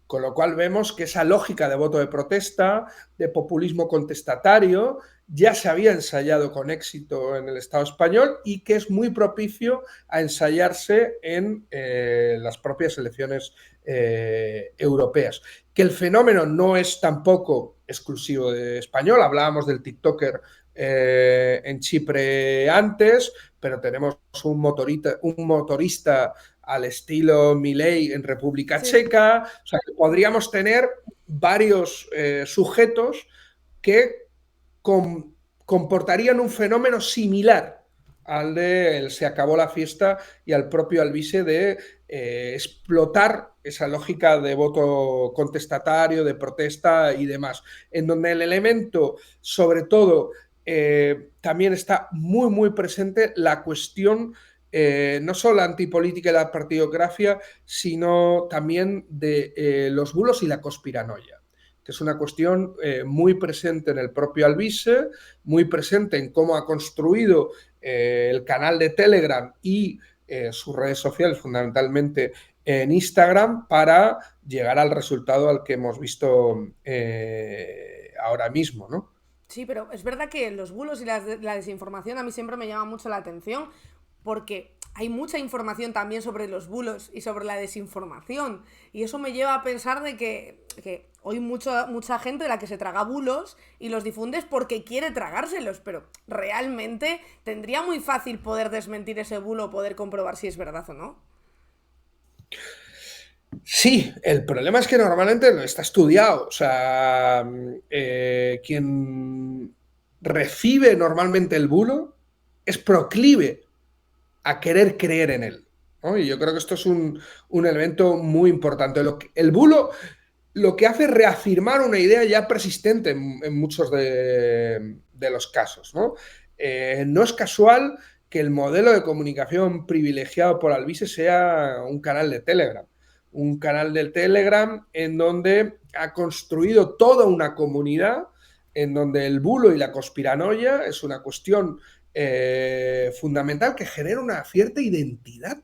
Con lo cual vemos que esa lógica de voto de protesta, de populismo contestatario, ya se había ensayado con éxito en el Estado español y que es muy propicio a ensayarse en las propias elecciones europeas. Que el fenómeno no es tampoco exclusivo de español, hablábamos del TikToker en Chipre antes, pero tenemos un motorista al estilo Milei en República Checa, o sea, que podríamos tener varios sujetos que comportarían un fenómeno similar al de se acabó la fiesta y al propio Alvise de explotar esa lógica de voto contestatario, de protesta y demás, en donde el elemento, sobre todo, también está muy, muy presente la cuestión no solo la antipolítica y la partidocracia, sino también de los bulos y la conspiranoia, que es una cuestión muy presente en el propio Alvise, muy presente en cómo ha construido el canal de Telegram y sus redes sociales, fundamentalmente en Instagram, para llegar al resultado al que hemos visto ahora mismo, ¿no? Sí, pero es verdad que los bulos y la desinformación a mí siempre me llama mucho la atención porque hay mucha información también sobre los bulos y sobre la desinformación. Y eso me lleva a pensar de que hoy mucha gente de la que se traga bulos y los difunde porque quiere tragárselos, pero realmente tendría muy fácil poder desmentir ese bulo o poder comprobar si es verdad o no. Sí, el problema es que normalmente no está estudiado. O sea, quien recibe normalmente el bulo es proclive a querer creer en él, ¿no? Y yo creo que esto es un elemento muy importante. El bulo lo que hace es reafirmar una idea ya persistente en muchos de los casos, ¿no? No es casual que el modelo de comunicación privilegiado por Alvise sea un canal de Telegram. Un canal de Telegram en donde ha construido toda una comunidad, en donde el bulo y la conspiranoia es una cuestión fundamental que genera una cierta identidad.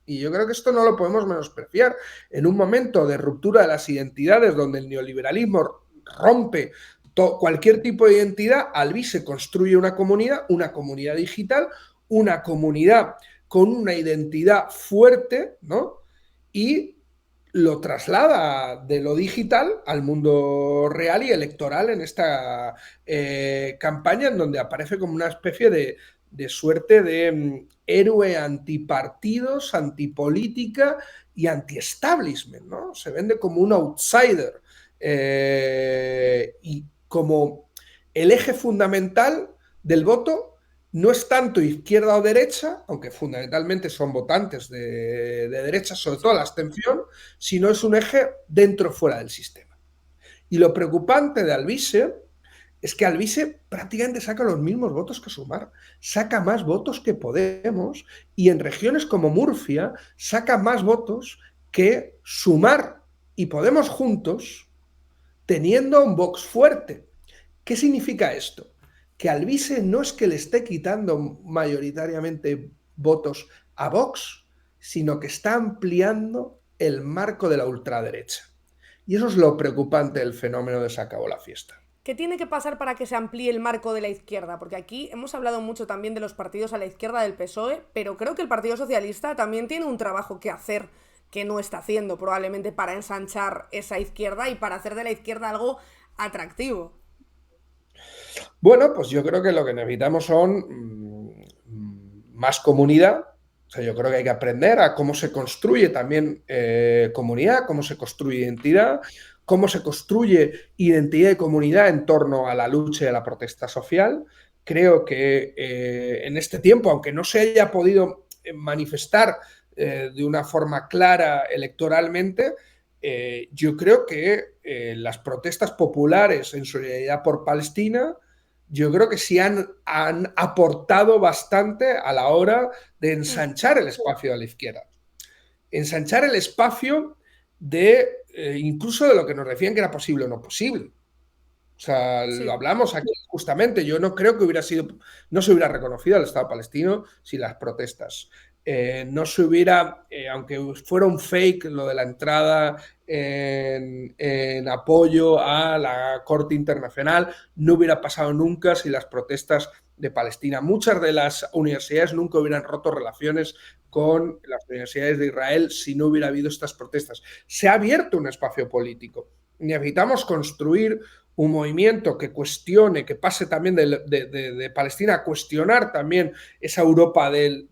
Y yo creo que esto no lo podemos menospreciar. En un momento de ruptura de las identidades, donde el neoliberalismo rompe cualquier tipo de identidad, Alvise construye una comunidad digital, una comunidad con una identidad fuerte, ¿no? Y lo traslada de lo digital al mundo real y electoral en esta campaña, en donde aparece como una especie de suerte de héroe antipartidos, antipolítica y anti-establishment, ¿no? Se vende como un outsider y como el eje fundamental del voto no es tanto izquierda o derecha, aunque fundamentalmente son votantes de derecha, sobre todo la abstención, sino es un eje dentro o fuera del sistema. Y lo preocupante de Alvise es que Alvise prácticamente saca los mismos votos que Sumar, saca más votos que Podemos y en regiones como Murcia saca más votos que Sumar y Podemos juntos, teniendo un Vox fuerte. ¿Qué significa esto? Que Alvise no es que le esté quitando mayoritariamente votos a Vox, sino que está ampliando el marco de la ultraderecha. Y eso es lo preocupante del fenómeno de se acabó la fiesta. ¿Qué tiene que pasar para que se amplíe el marco de la izquierda? Porque aquí hemos hablado mucho también de los partidos a la izquierda del PSOE, pero creo que el Partido Socialista también tiene un trabajo que hacer que no está haciendo probablemente para ensanchar esa izquierda y para hacer de la izquierda algo atractivo. Bueno, pues yo creo que lo que necesitamos son más comunidad. O sea, yo creo que hay que aprender a cómo se construye también comunidad, cómo se construye identidad, cómo se construye identidad y comunidad en torno a la lucha y a la protesta social. Creo que en este tiempo, aunque no se haya podido manifestar de una forma clara electoralmente, yo creo que las protestas populares en solidaridad por Palestina, yo creo que sí han aportado bastante a la hora de ensanchar el espacio de la izquierda. Ensanchar el espacio de incluso de lo que nos decían que era posible o no posible. O sea, Sí. lo hablamos aquí justamente. Yo no creo que no se hubiera reconocido al Estado palestino sin las protestas. No se hubiera, aunque fuera un fake lo de la entrada en apoyo a la Corte Internacional, no hubiera pasado nunca sin las protestas de Palestina. Muchas de las universidades nunca hubieran roto relaciones con las universidades de Israel si no hubiera habido estas protestas. Se ha abierto un espacio político. Necesitamos construir un movimiento que cuestione, que pase también de Palestina a cuestionar también esa Europa del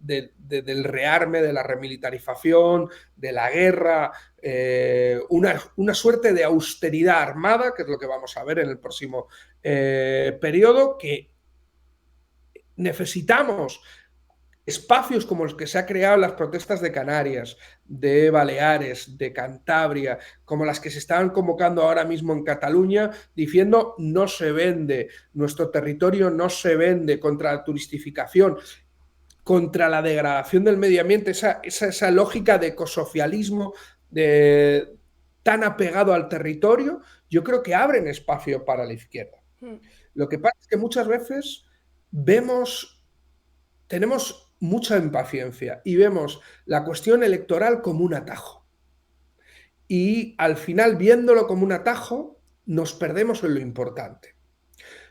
rearme, de la remilitarización, de la guerra, una suerte de austeridad armada, que es lo que vamos a ver en el próximo periodo, que necesitamos espacios como los que se ha creado en las protestas de Canarias, de Baleares, de Cantabria, como las que se están convocando ahora mismo en Cataluña, diciendo no se vende, nuestro territorio no se vende, contra la turistificación, contra la degradación del medio ambiente, esa lógica de ecosocialismo tan apegado al territorio, yo creo que abren espacio para la izquierda. Lo que pasa es que muchas veces tenemos mucha impaciencia y vemos la cuestión electoral como un atajo. Y al final, viéndolo como un atajo, nos perdemos en lo importante.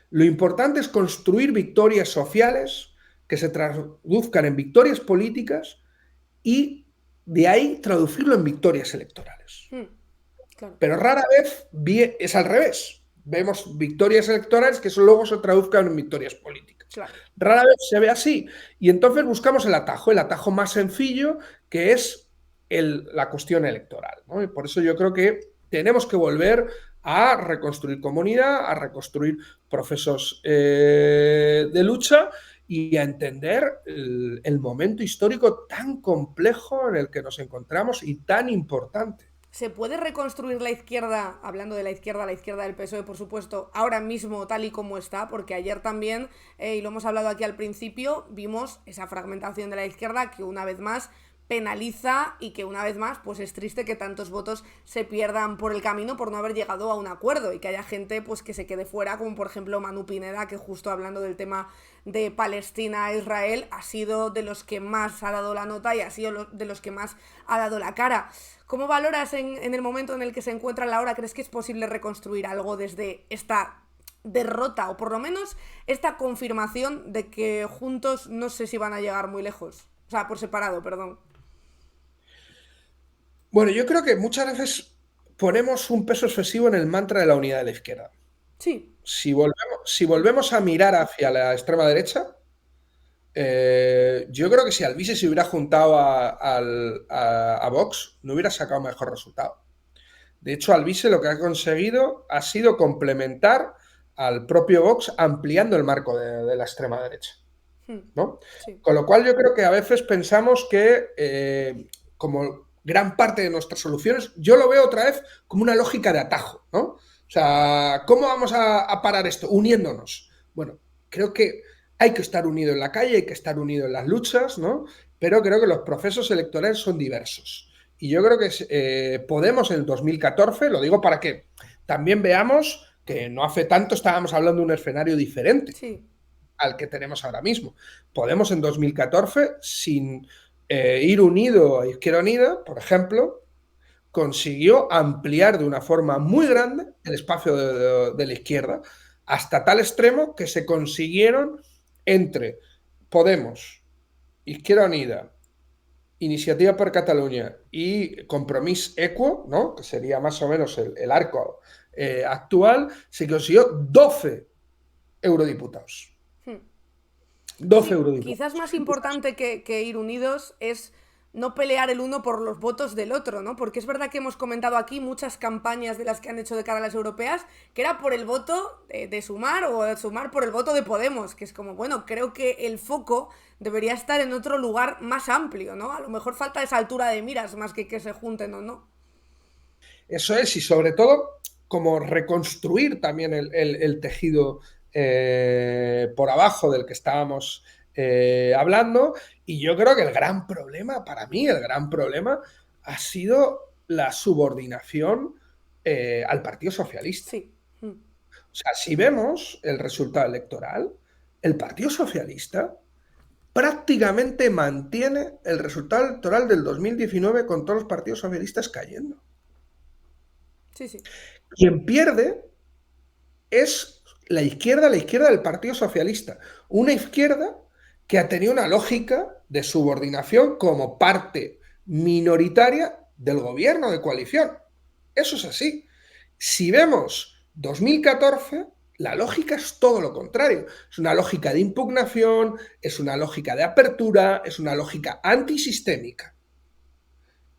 Lo importante es construir victorias sociales que se traduzcan en victorias políticas y de ahí traducirlo en victorias electorales. Claro. Pero rara vez es al revés. Vemos victorias electorales que luego se traduzcan en victorias políticas. Claro. Rara vez se ve así. Y entonces buscamos el atajo más sencillo, que es la cuestión electoral, ¿no? Y por eso yo creo que tenemos que volver a reconstruir comunidad, a reconstruir procesos de lucha y a entender el momento histórico tan complejo en el que nos encontramos y tan importante. ¿Se puede reconstruir la izquierda, hablando de la izquierda del PSOE, por supuesto, ahora mismo tal y como está? Porque ayer también, y lo hemos hablado aquí al principio, vimos esa fragmentación de la izquierda que una vez más penaliza y que una vez más pues es triste que tantos votos se pierdan por el camino por no haber llegado a un acuerdo y que haya gente pues que se quede fuera, como por ejemplo Manu Pineda, que justo hablando del tema de Palestina e Israel ha sido de los que más ha dado la nota y ha sido de los que más ha dado la cara. ¿Cómo valoras en el momento en el que se encuentra la hora? ¿Crees que es posible reconstruir algo desde esta derrota o por lo menos esta confirmación de que juntos no sé si van a llegar muy lejos? O sea, por separado, perdón. Bueno, yo creo que muchas veces ponemos un peso excesivo en el mantra de la unidad de la izquierda. Sí. Si volvemos a mirar hacia la extrema derecha, yo creo que si Alvise se hubiera juntado a Vox, no hubiera sacado mejor resultado. De hecho, Alvise lo que ha conseguido ha sido complementar al propio Vox ampliando el marco de la extrema derecha, ¿no? Sí. Con lo cual yo creo que a veces pensamos que como gran parte de nuestras soluciones, yo lo veo otra vez como una lógica de atajo, ¿no? O sea, ¿cómo vamos a parar esto? Uniéndonos. Bueno, creo que hay que estar unido en la calle, hay que estar unido en las luchas, ¿no? Pero creo que los procesos electorales son diversos. Y yo creo que Podemos en el 2014, lo digo para que también veamos que no hace tanto estábamos hablando de un escenario diferente, sí, al que tenemos ahora mismo. Podemos en 2014, sin ir unido a Izquierda Unida, por ejemplo, consiguió ampliar de una forma muy grande el espacio de la izquierda, hasta tal extremo que se consiguieron entre Podemos, Izquierda Unida, Iniciativa per Catalunya y Compromís Equo, ¿no? Que sería más o menos el arco actual, se consiguió 12 eurodiputados. 12 sí, eurodiputados. Quizás más importante que ir unidos es no pelear el uno por los votos del otro, ¿no? Porque es verdad que hemos comentado aquí muchas campañas de las que han hecho de cara a las europeas, que era por el voto de Sumar o de Sumar por el voto de Podemos, que es como, bueno, creo que el foco debería estar en otro lugar más amplio, ¿no? A lo mejor falta esa altura de miras más que se junten o no. Eso es, y sobre todo, como reconstruir también el tejido por abajo del que estábamos hablando. Y yo creo que el gran problema, para mí, el gran problema ha sido la subordinación al Partido Socialista. Sí. O sea, si vemos el resultado electoral, el Partido Socialista prácticamente mantiene el resultado electoral del 2019 con todos los partidos socialistas cayendo. Sí, sí. Quien pierde es la izquierda del Partido Socialista. Una izquierda que ha tenido una lógica de subordinación como parte minoritaria del gobierno de coalición. Eso es así. Si vemos 2014, la lógica es todo lo contrario. Es una lógica de impugnación, es una lógica de apertura, es una lógica antisistémica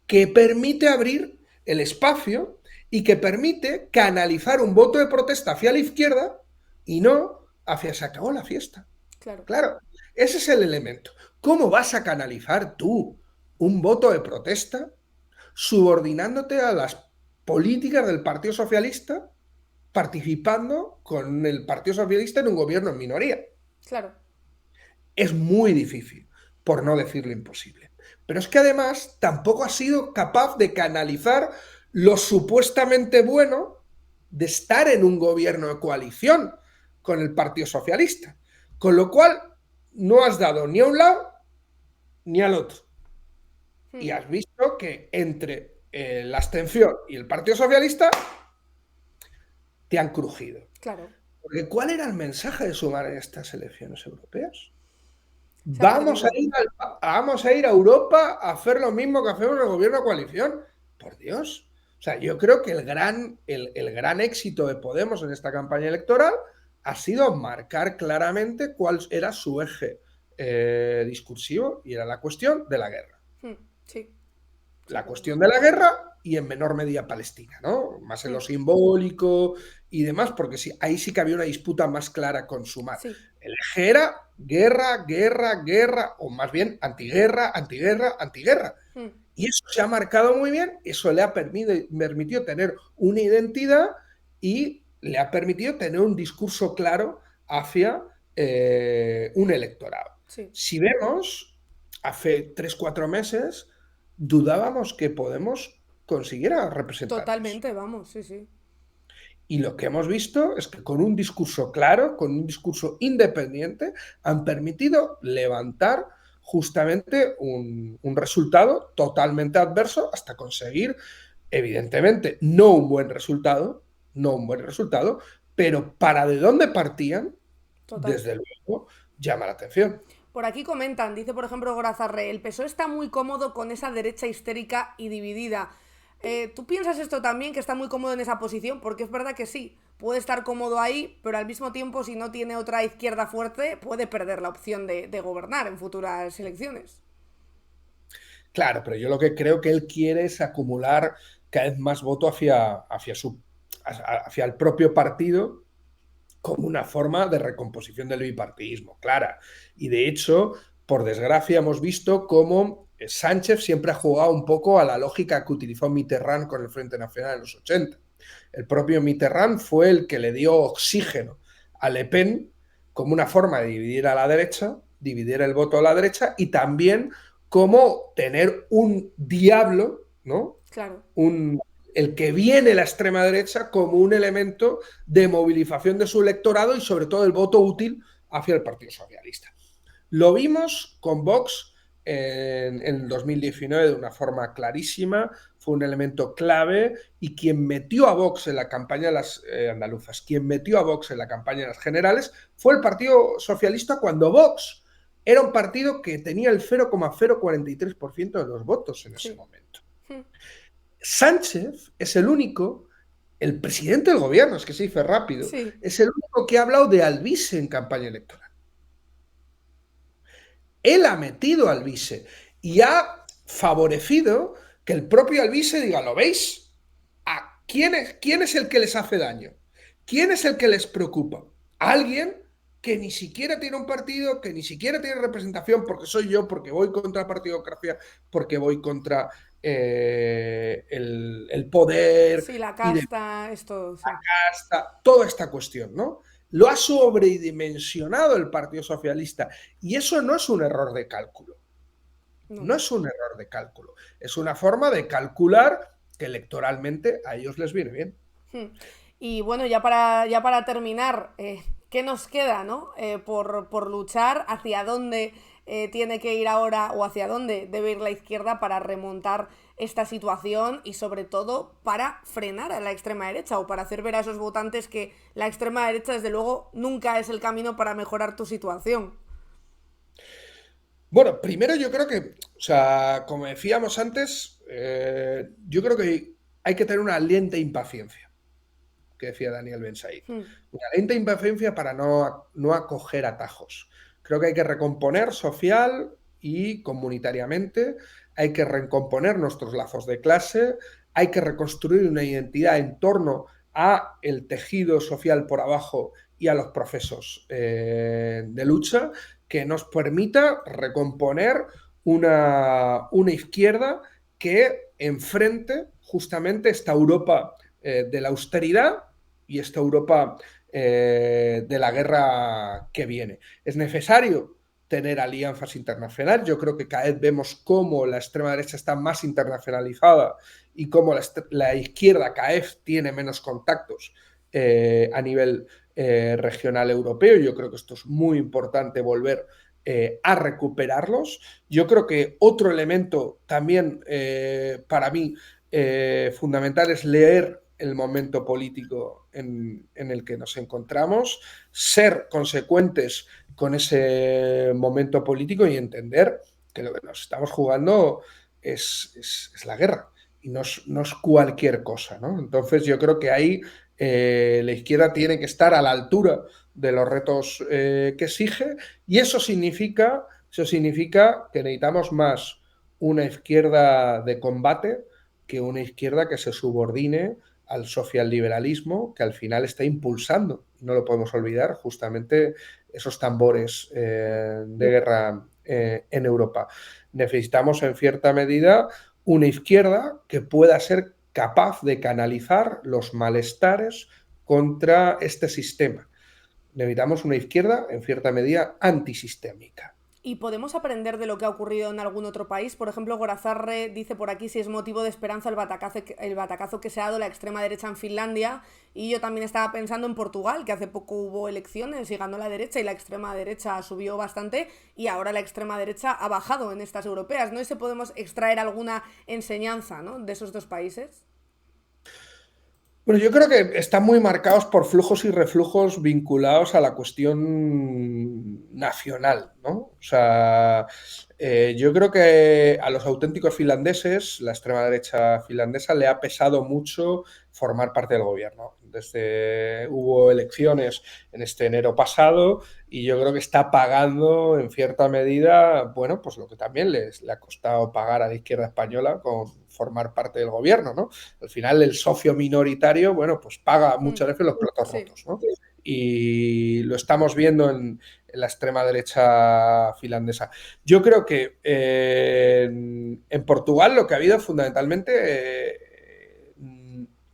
que permite abrir el espacio y que permite canalizar un voto de protesta hacia la izquierda y no hacia se acabó la fiesta. Claro. Claro, ese es el elemento. ¿Cómo vas a canalizar tú un voto de protesta subordinándote a las políticas del Partido Socialista, participando con el Partido Socialista en un gobierno en minoría? Claro. Es muy difícil, por no decirlo imposible. Pero es que además tampoco ha sido capaz de canalizar lo supuestamente bueno de estar en un gobierno de coalición con el Partido Socialista. Con lo cual, no has dado ni a un lado ni al otro. Y has visto que entre la abstención y el Partido Socialista te han crujido. Claro. Porque ¿cuál era el mensaje de Sumar en estas elecciones europeas? Vamos a ir a Europa a hacer lo mismo que hacemos en el gobierno de coalición. Por Dios. O sea, yo creo que el gran éxito de Podemos en esta campaña electoral ha sido marcar claramente cuál era su eje discursivo, y era la cuestión de la guerra. Sí. La cuestión de la guerra y en menor medida Palestina, ¿no? Más en lo simbólico y demás, porque sí, ahí sí que había una disputa más clara con Sumar. Sí. El eje era guerra, guerra, guerra, o más bien antiguerra, antiguerra, antiguerra. Y eso se ha marcado muy bien, eso le ha permitido tener una identidad y le ha permitido tener un discurso claro hacia un electorado. Sí. Si vemos, hace 3-4 meses dudábamos que Podemos consiguiera representantes. Totalmente, vamos, sí, sí. Y lo que hemos visto es que con un discurso claro, con un discurso independiente, han permitido levantar justamente un resultado totalmente adverso hasta conseguir, evidentemente, no un buen resultado, pero para de dónde partían, Total. desde luego, llama la atención. Por aquí comentan, dice por ejemplo Gorazarre, el PSOE está muy cómodo con esa derecha histérica y dividida. ¿Tú piensas esto también, que está muy cómodo en esa posición? Porque es verdad que sí, puede estar cómodo ahí, pero al mismo tiempo, si no tiene otra izquierda fuerte, puede perder la opción de gobernar en futuras elecciones. Claro, pero yo lo que creo que él quiere es acumular cada vez más voto hacia el propio partido, como una forma de recomposición del bipartidismo, clara. Y de hecho, por desgracia, hemos visto cómo Sánchez siempre ha jugado un poco a la lógica que utilizó Mitterrand con el Frente Nacional en los 80. El propio Mitterrand fue el que le dio oxígeno a Le Pen como una forma de dividir a la derecha, dividir el voto a la derecha, y también como tener un diablo, ¿no? Claro. El que viene la extrema derecha como un elemento de movilización de su electorado y sobre todo el voto útil hacia el Partido Socialista. Lo vimos con Vox en 2019 de una forma clarísima, fue un elemento clave, y quien metió a Vox en la campaña de las andaluzas, quien metió a Vox en la campaña de las generales, fue el Partido Socialista, cuando Vox era un partido que tenía el 0,043% de los votos en ese momento. Sánchez es el único, el presidente del gobierno, es que se dice rápido, es el único que ha hablado de Alvise en campaña electoral. Él ha metido a Alvise y ha favorecido que el propio Alvise diga, ¿lo veis? ¿Quién es el que les hace daño? ¿Quién es el que les preocupa? Alguien que ni siquiera tiene un partido, que ni siquiera tiene representación, porque soy yo, porque voy contra la partidocracia, porque voy contra el poder. Sí, la casta, esto. Sí. La casta, toda esta cuestión, ¿no? Lo ha sobredimensionado el Partido Socialista, y eso no es un error de cálculo. No es un error de cálculo. Es una forma de calcular que electoralmente a ellos les viene bien. Y bueno, ya para terminar, ¿qué nos queda, ¿no? Por luchar, hacia dónde tiene que ir ahora, o hacia dónde debe ir la izquierda para remontar esta situación, y sobre todo para frenar a la extrema derecha, o para hacer ver a esos votantes que la extrema derecha desde luego nunca es el camino para mejorar tu situación. Bueno, primero yo creo que, o sea, como decíamos antes, yo creo que hay que tener una lenta impaciencia, que decía Daniel Ben Said. Una lenta impaciencia para no acoger atajos. Creo que hay que recomponer social y comunitariamente, hay que recomponer nuestros lazos de clase, hay que reconstruir una identidad en torno a el tejido social por abajo y a los procesos de lucha, que nos permita recomponer una izquierda que enfrente justamente esta Europa de la austeridad y esta Europa de la guerra que viene. Es necesario tener alianzas internacionales. Yo creo que cada vez vemos cómo la extrema derecha está más internacionalizada y cómo la izquierda cada vez tiene menos contactos a nivel regional europeo. Yo creo que esto es muy importante volver a recuperarlos. Yo creo que otro elemento también para mí fundamental es leer el momento político en el que nos encontramos, ser consecuentes con ese momento político y entender que lo que nos estamos jugando es la guerra y no es cualquier cosa, ¿no? Entonces yo creo que ahí la izquierda tiene que estar a la altura de los retos que exige, y eso significa que necesitamos más una izquierda de combate que una izquierda que se subordine al socialliberalismo, que al final está impulsando, no lo podemos olvidar, justamente esos tambores de guerra en Europa. Necesitamos en cierta medida una izquierda que pueda ser capaz de canalizar los malestares contra este sistema. Necesitamos una izquierda, en cierta medida, antisistémica. ¿Y podemos aprender de lo que ha ocurrido en algún otro país? Por ejemplo, Gorazarre dice por aquí si es motivo de esperanza el batacazo que se ha dado la extrema derecha en Finlandia. Y yo también estaba pensando en Portugal, que hace poco hubo elecciones y ganó la derecha y la extrema derecha subió bastante y ahora la extrema derecha ha bajado en estas europeas. ¿No? ¿Y si podemos extraer alguna enseñanza, ¿no?, de esos dos países? Bueno, yo creo que están muy marcados por flujos y reflujos vinculados a la cuestión nacional, ¿no? O sea, yo creo que a los auténticos finlandeses, la extrema derecha finlandesa, le ha pesado mucho formar parte del gobierno. Hubo elecciones en este enero pasado y yo creo que está pagando en cierta medida, bueno, pues lo que también le ha costado pagar a la izquierda española con formar parte del gobierno, ¿no? Al final el socio minoritario, bueno, pues paga muchas veces los platos rotos, ¿no? Y lo estamos viendo en la extrema derecha finlandesa. Yo creo que en Portugal lo que ha habido fundamentalmente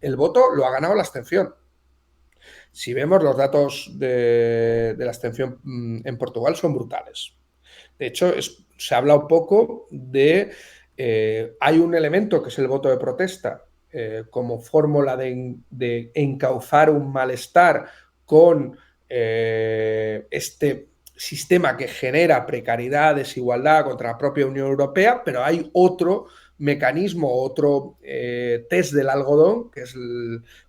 el voto lo ha ganado la abstención. Si vemos los datos de la abstención en Portugal son brutales. De hecho, se habla un poco de... hay un elemento que es el voto de protesta como fórmula de encauzar un malestar con este sistema que genera precariedad, desigualdad contra la propia Unión Europea, pero hay otro mecanismo, otro test del algodón, que es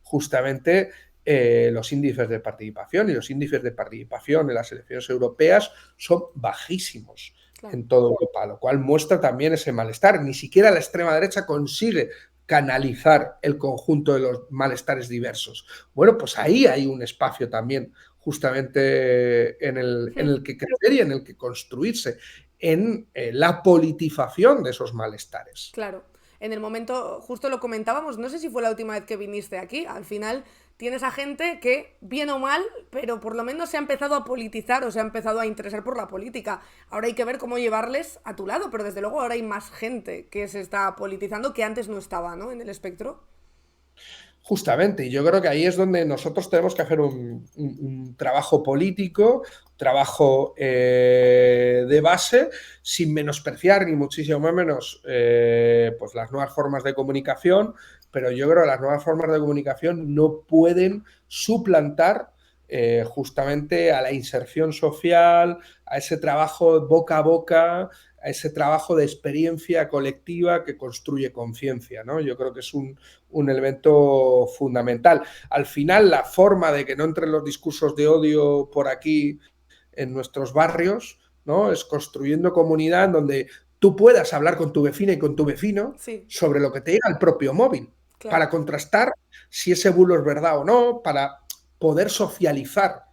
justamente los índices de participación, y los índices de participación en las elecciones europeas son bajísimos. Claro. En toda Europa, lo cual muestra también ese malestar. Ni siquiera la extrema derecha consigue canalizar el conjunto de los malestares diversos. Bueno, pues ahí hay un espacio también justamente en el que crecer y en el que construirse, en la politización de esos malestares. Claro. En el momento, justo lo comentábamos, no sé si fue la última vez que viniste aquí, al final tienes a gente que, bien o mal, pero por lo menos se ha empezado a politizar o se ha empezado a interesar por la política. Ahora hay que ver cómo llevarles a tu lado, pero desde luego ahora hay más gente que se está politizando que antes no estaba, ¿no?, en el espectro. Justamente, y yo creo que ahí es donde nosotros tenemos que hacer un trabajo político, trabajo de base, sin menospreciar ni muchísimo menos pues las nuevas formas de comunicación, pero yo creo que las nuevas formas de comunicación no pueden suplantar justamente a la inserción social, a ese trabajo boca a boca, a ese trabajo de experiencia colectiva que construye conciencia, ¿no? Yo creo que es un elemento fundamental. Al final, la forma de que no entren los discursos de odio por aquí en nuestros barrios, ¿no?, es construyendo comunidad en donde tú puedas hablar con tu vecina y con tu vecino sobre lo que te llega al propio móvil, para contrastar si ese bulo es verdad o no, para poder socializar.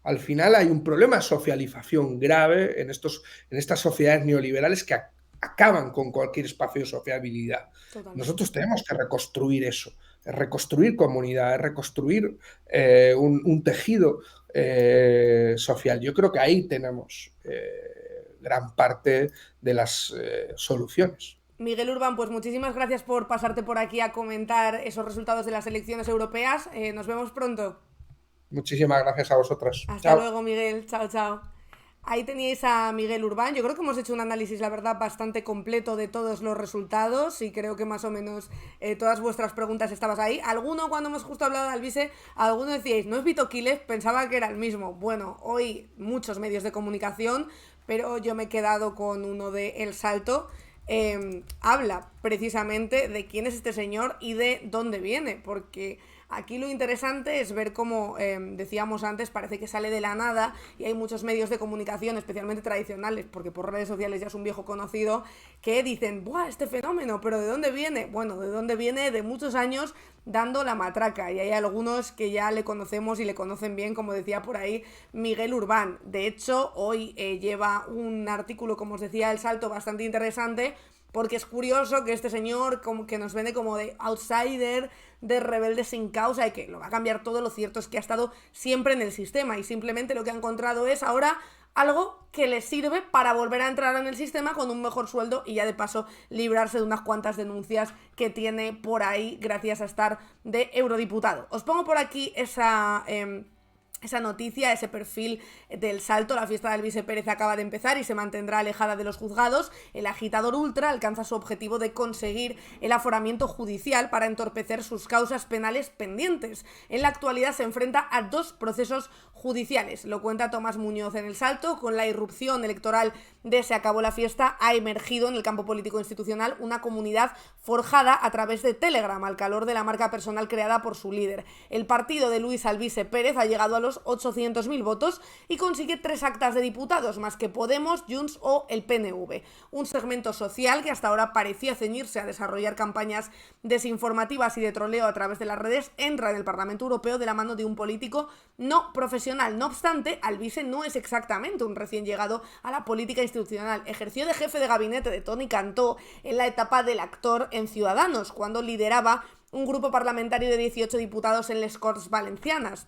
Al final hay un problema de socialización grave en estas sociedades neoliberales que acaban con cualquier espacio de sociabilidad. Totalmente. Nosotros tenemos que reconstruir eso reconstruir comunidad, es reconstruir un tejido social. Yo creo que ahí tenemos gran parte de las soluciones. Miguel Urbán, pues muchísimas gracias por pasarte por aquí a comentar esos resultados de las elecciones europeas. Nos vemos pronto. Muchísimas gracias a vosotras. Hasta Chao. luego, Miguel. Chao, chao. Ahí teníais a Miguel Urbán. Yo creo que hemos hecho un análisis, la verdad, bastante completo de todos los resultados y creo que más o menos todas vuestras preguntas estabas ahí. Alguno, cuando hemos justo hablado de Alvise, alguno decíais, ¿no es Vito Quiles? Pensaba que era el mismo. Bueno, hoy muchos medios de comunicación, pero yo me he quedado con uno de El Salto. Habla precisamente de quién es este señor y de dónde viene, porque aquí lo interesante es ver cómo, decíamos antes, parece que sale de la nada y hay muchos medios de comunicación, especialmente tradicionales, porque por redes sociales ya es un viejo conocido, que dicen, ¡buah, este fenómeno! ¿Pero de dónde viene? Bueno, ¿de dónde viene? De muchos años dando la matraca, y hay algunos que ya le conocemos y le conocen bien, como decía por ahí Miguel Urbán. De hecho, hoy lleva un artículo, como os decía, El Salto, bastante interesante, porque es curioso que este señor como que nos vende como de outsider, de rebelde sin causa y que lo va a cambiar todo. Lo cierto es que ha estado siempre en el sistema y simplemente lo que ha encontrado es ahora algo que le sirve para volver a entrar en el sistema con un mejor sueldo y ya de paso librarse de unas cuantas denuncias que tiene por ahí gracias a estar de eurodiputado. Os pongo por aquí esa noticia, ese perfil del Salto. La fiesta de Alvise Pérez acaba de empezar y se mantendrá alejada de los juzgados. El agitador ultra alcanza su objetivo de conseguir el aforamiento judicial para entorpecer sus causas penales pendientes. En la actualidad se enfrenta a 2 procesos judiciales. Lo cuenta Tomás Muñoz en El Salto. Con la irrupción electoral de Se acabó la fiesta, ha emergido en el campo político institucional una comunidad forjada a través de Telegram, al calor de la marca personal creada por su líder. El partido de Luis Alvise Pérez ha llegado a los 800.000 votos y consigue 3 actas de diputados, más que Podemos, Junts o el PNV. Un segmento social que hasta ahora parecía ceñirse a desarrollar campañas desinformativas y de troleo a través de las redes, entra en el Parlamento Europeo de la mano de un político no profesional. No obstante, Alvise no es exactamente un recién llegado a la política institucional. Ejerció de jefe de gabinete de Toni Cantó en la etapa del actor en Ciudadanos, cuando lideraba un grupo parlamentario de 18 diputados en les Corts Valencianas.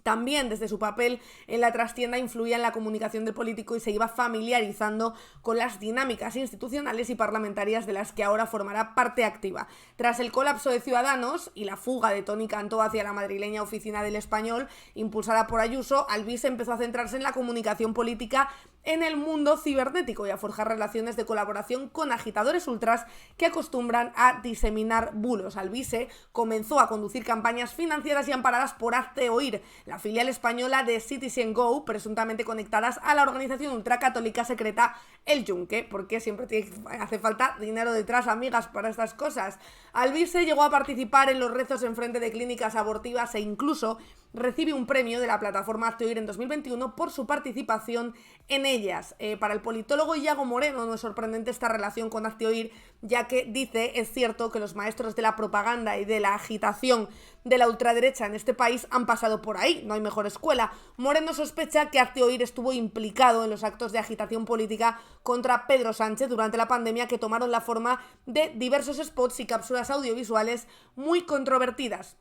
También desde su papel en la trastienda influía en la comunicación del político y se iba familiarizando con las dinámicas institucionales y parlamentarias de las que ahora formará parte activa. Tras el colapso de Ciudadanos y la fuga de Toni Cantó hacia la madrileña oficina del Español, impulsada por Ayuso, Alvise empezó a centrarse en la comunicación política en el mundo cibernético y a forjar relaciones de colaboración con agitadores ultras que acostumbran a diseminar bulos. Alvise comenzó a conducir campañas financiadas y amparadas por Hazte Oír, la filial española de Citizen Go, presuntamente conectadas a la organización ultracatólica secreta El Yunque, porque siempre hace falta dinero detrás, amigas, para estas cosas. Alvise llegó a participar en los rezos en frente de clínicas abortivas e incluso recibe un premio de la plataforma Hazte Oír en 2021 por su participación en ellas. Para el politólogo Iago Moreno no es sorprendente esta relación con Hazte Oír, ya que dice, es cierto que los maestros de la propaganda y de la agitación de la ultraderecha en este país han pasado por ahí, no hay mejor escuela. Moreno sospecha que Hazte Oír estuvo implicado en los actos de agitación política contra Pedro Sánchez durante la pandemia, que tomaron la forma de diversos spots y cápsulas audiovisuales muy controvertidas.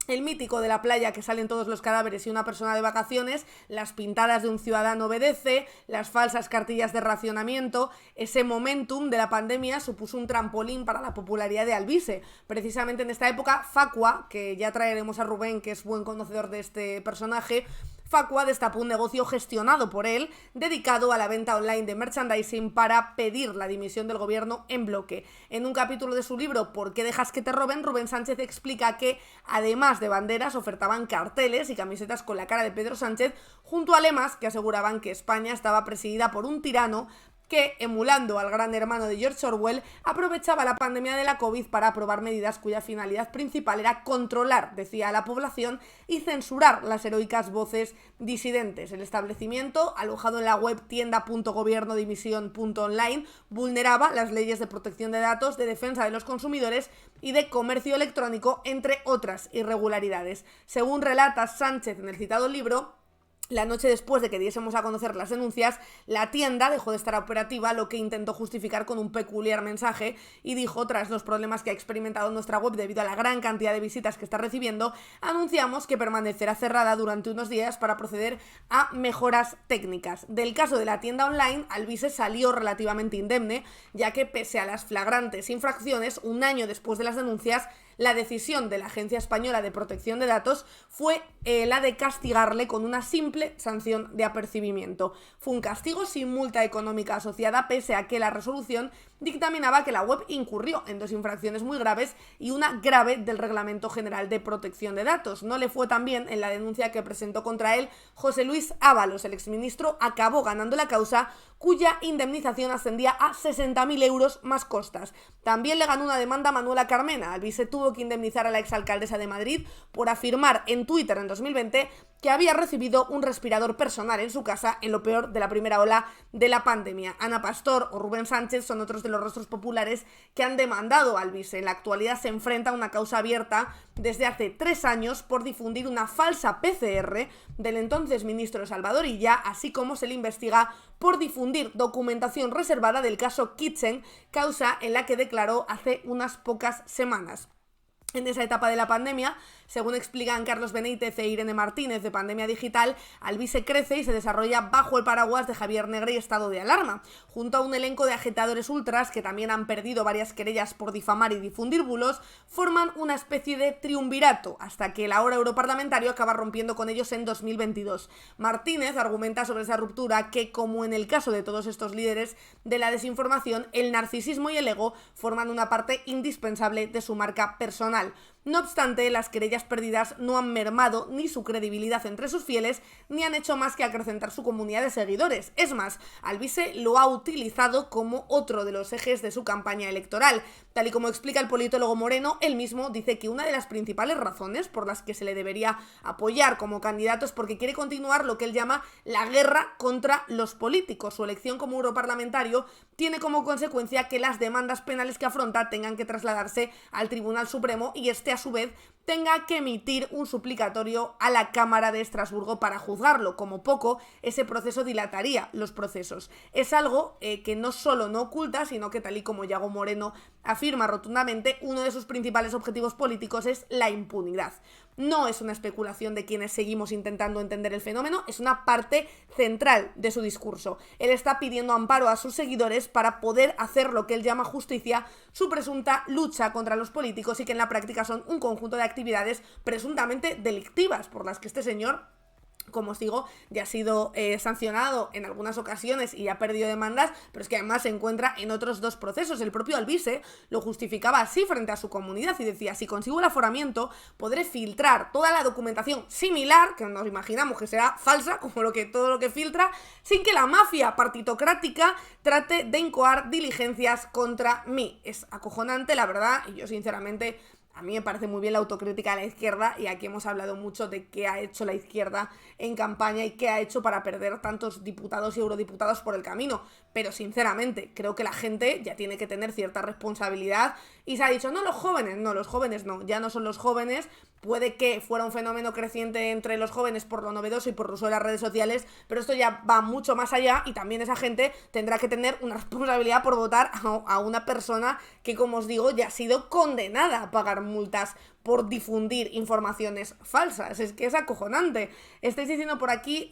El mítico de la playa que salen todos los cadáveres y una persona de vacaciones, las pintadas de un ciudadano obedece, las falsas cartillas de racionamiento. Ese momentum de la pandemia supuso un trampolín para la popularidad de Alvise. Precisamente en esta época, Facua, que ya traeremos a Rubén, que es buen conocedor de este personaje, Facua destapó un negocio gestionado por él, dedicado a la venta online de merchandising para pedir la dimisión del gobierno en bloque. En un capítulo de su libro ¿Por qué dejas que te roben?, Rubén Sánchez explica que, además de banderas, ofertaban carteles y camisetas con la cara de Pedro Sánchez, junto a lemas que aseguraban que España estaba presidida por un tirano que, emulando al gran hermano de George Orwell, aprovechaba la pandemia de la COVID para aprobar medidas cuya finalidad principal era controlar, decía, a la población y censurar las heroicas voces disidentes. El establecimiento, alojado en la web tienda.gobiernodimisión.online, vulneraba las leyes de protección de datos, de defensa de los consumidores y de comercio electrónico, entre otras irregularidades. Según relata Sánchez en el citado libro, La noche después de que diésemos a conocer las denuncias, la tienda dejó de estar operativa, lo que intentó justificar con un peculiar mensaje y dijo, tras los problemas que ha experimentado nuestra web debido a la gran cantidad de visitas que está recibiendo, anunciamos que permanecerá cerrada durante unos días para proceder a mejoras técnicas. Del caso de la tienda online, Alvise salió relativamente indemne, ya que pese a las flagrantes infracciones, un año después de las denuncias, la decisión de la Agencia Española de Protección de Datos fue la de castigarle con una simple sanción de apercibimiento. Fue un castigo sin multa económica asociada, pese a que la resolución dictaminaba que la web incurrió en 2 infracciones muy graves y una grave del Reglamento General de Protección de Datos. No le fue tan bien en la denuncia que presentó contra él José Luis Ábalos. El exministro acabó ganando la causa, cuya indemnización ascendía a 60.000 euros más costas. También le ganó una demanda a Manuela Carmena. Alvise tuvo que indemnizar a la exalcaldesa de Madrid por afirmar en Twitter en 2020 que había recibido un respirador personal en su casa en lo peor de la primera ola de la pandemia. Ana Pastor o Rubén Sánchez son otros de los rostros populares que han demandado a Alvise. En la actualidad se enfrenta a una causa abierta desde hace 3 años por difundir una falsa PCR del entonces ministro Salvador Illa, así como se le investiga por difundir documentación reservada del caso Kitchen, causa en la que declaró hace unas pocas semanas. En esa etapa de la pandemia, según explican Carlos Benítez e Irene Martínez de Pandemia Digital, Alvise crece y se desarrolla bajo el paraguas de Javier Negre y estado de alarma, junto a un elenco de agitadores ultras que también han perdido varias querellas por difamar y difundir bulos, forman una especie de triunvirato, hasta que el ahora europarlamentario acaba rompiendo con ellos en 2022. Martínez argumenta sobre esa ruptura que, como en el caso de todos estos líderes de la desinformación, el narcisismo y el ego forman una parte indispensable de su marca personal. No obstante, las querellas perdidas no han mermado ni su credibilidad entre sus fieles, ni han hecho más que acrecentar su comunidad de seguidores. Es más, Alvise lo ha utilizado como otro de los ejes de su campaña electoral. Tal y como explica el politólogo Moreno, él mismo dice que una de las principales razones por las que se le debería apoyar como candidato es porque quiere continuar lo que él llama la guerra contra los políticos. Su elección como europarlamentario tiene como consecuencia que las demandas penales que afronta tengan que trasladarse al Tribunal Supremo y este a su vez tenga que emitir un suplicatorio a la Cámara de Estrasburgo para juzgarlo. Como poco, ese proceso dilataría los procesos. Es algo que no solo no oculta, sino que, tal y como Yago Moreno afirma rotundamente, uno de sus principales objetivos políticos es la impunidad. No es una especulación de quienes seguimos intentando entender el fenómeno, es una parte central de su discurso. Él está pidiendo amparo a sus seguidores para poder hacer lo que él llama justicia, su presunta lucha contra los políticos, y que en la práctica son un conjunto de actividades presuntamente delictivas por las que este señor, como os digo, ya ha sido sancionado en algunas ocasiones y ha perdido demandas, pero es que además se encuentra en otros 2 procesos. El propio Alvise lo justificaba así frente a su comunidad y decía: si consigo el aforamiento, podré filtrar toda la documentación similar, que nos imaginamos que será falsa, como todo lo que filtra, sin que la mafia partitocrática trate de incoar diligencias contra mí. Es acojonante, la verdad, y yo sinceramente... A mí me parece muy bien la autocrítica de la izquierda, y aquí hemos hablado mucho de qué ha hecho la izquierda en campaña y qué ha hecho para perder tantos diputados y eurodiputados por el camino. Pero sinceramente, creo que la gente ya tiene que tener cierta responsabilidad y se ha dicho, no, los jóvenes no, ya no son los jóvenes. Puede que fuera un fenómeno creciente entre los jóvenes por lo novedoso y por el uso de las redes sociales, pero esto ya va mucho más allá, y también esa gente tendrá que tener una responsabilidad por votar a una persona que, como os digo, ya ha sido condenada a pagar multas por difundir informaciones falsas. Es que es acojonante. Estáis diciendo por aquí...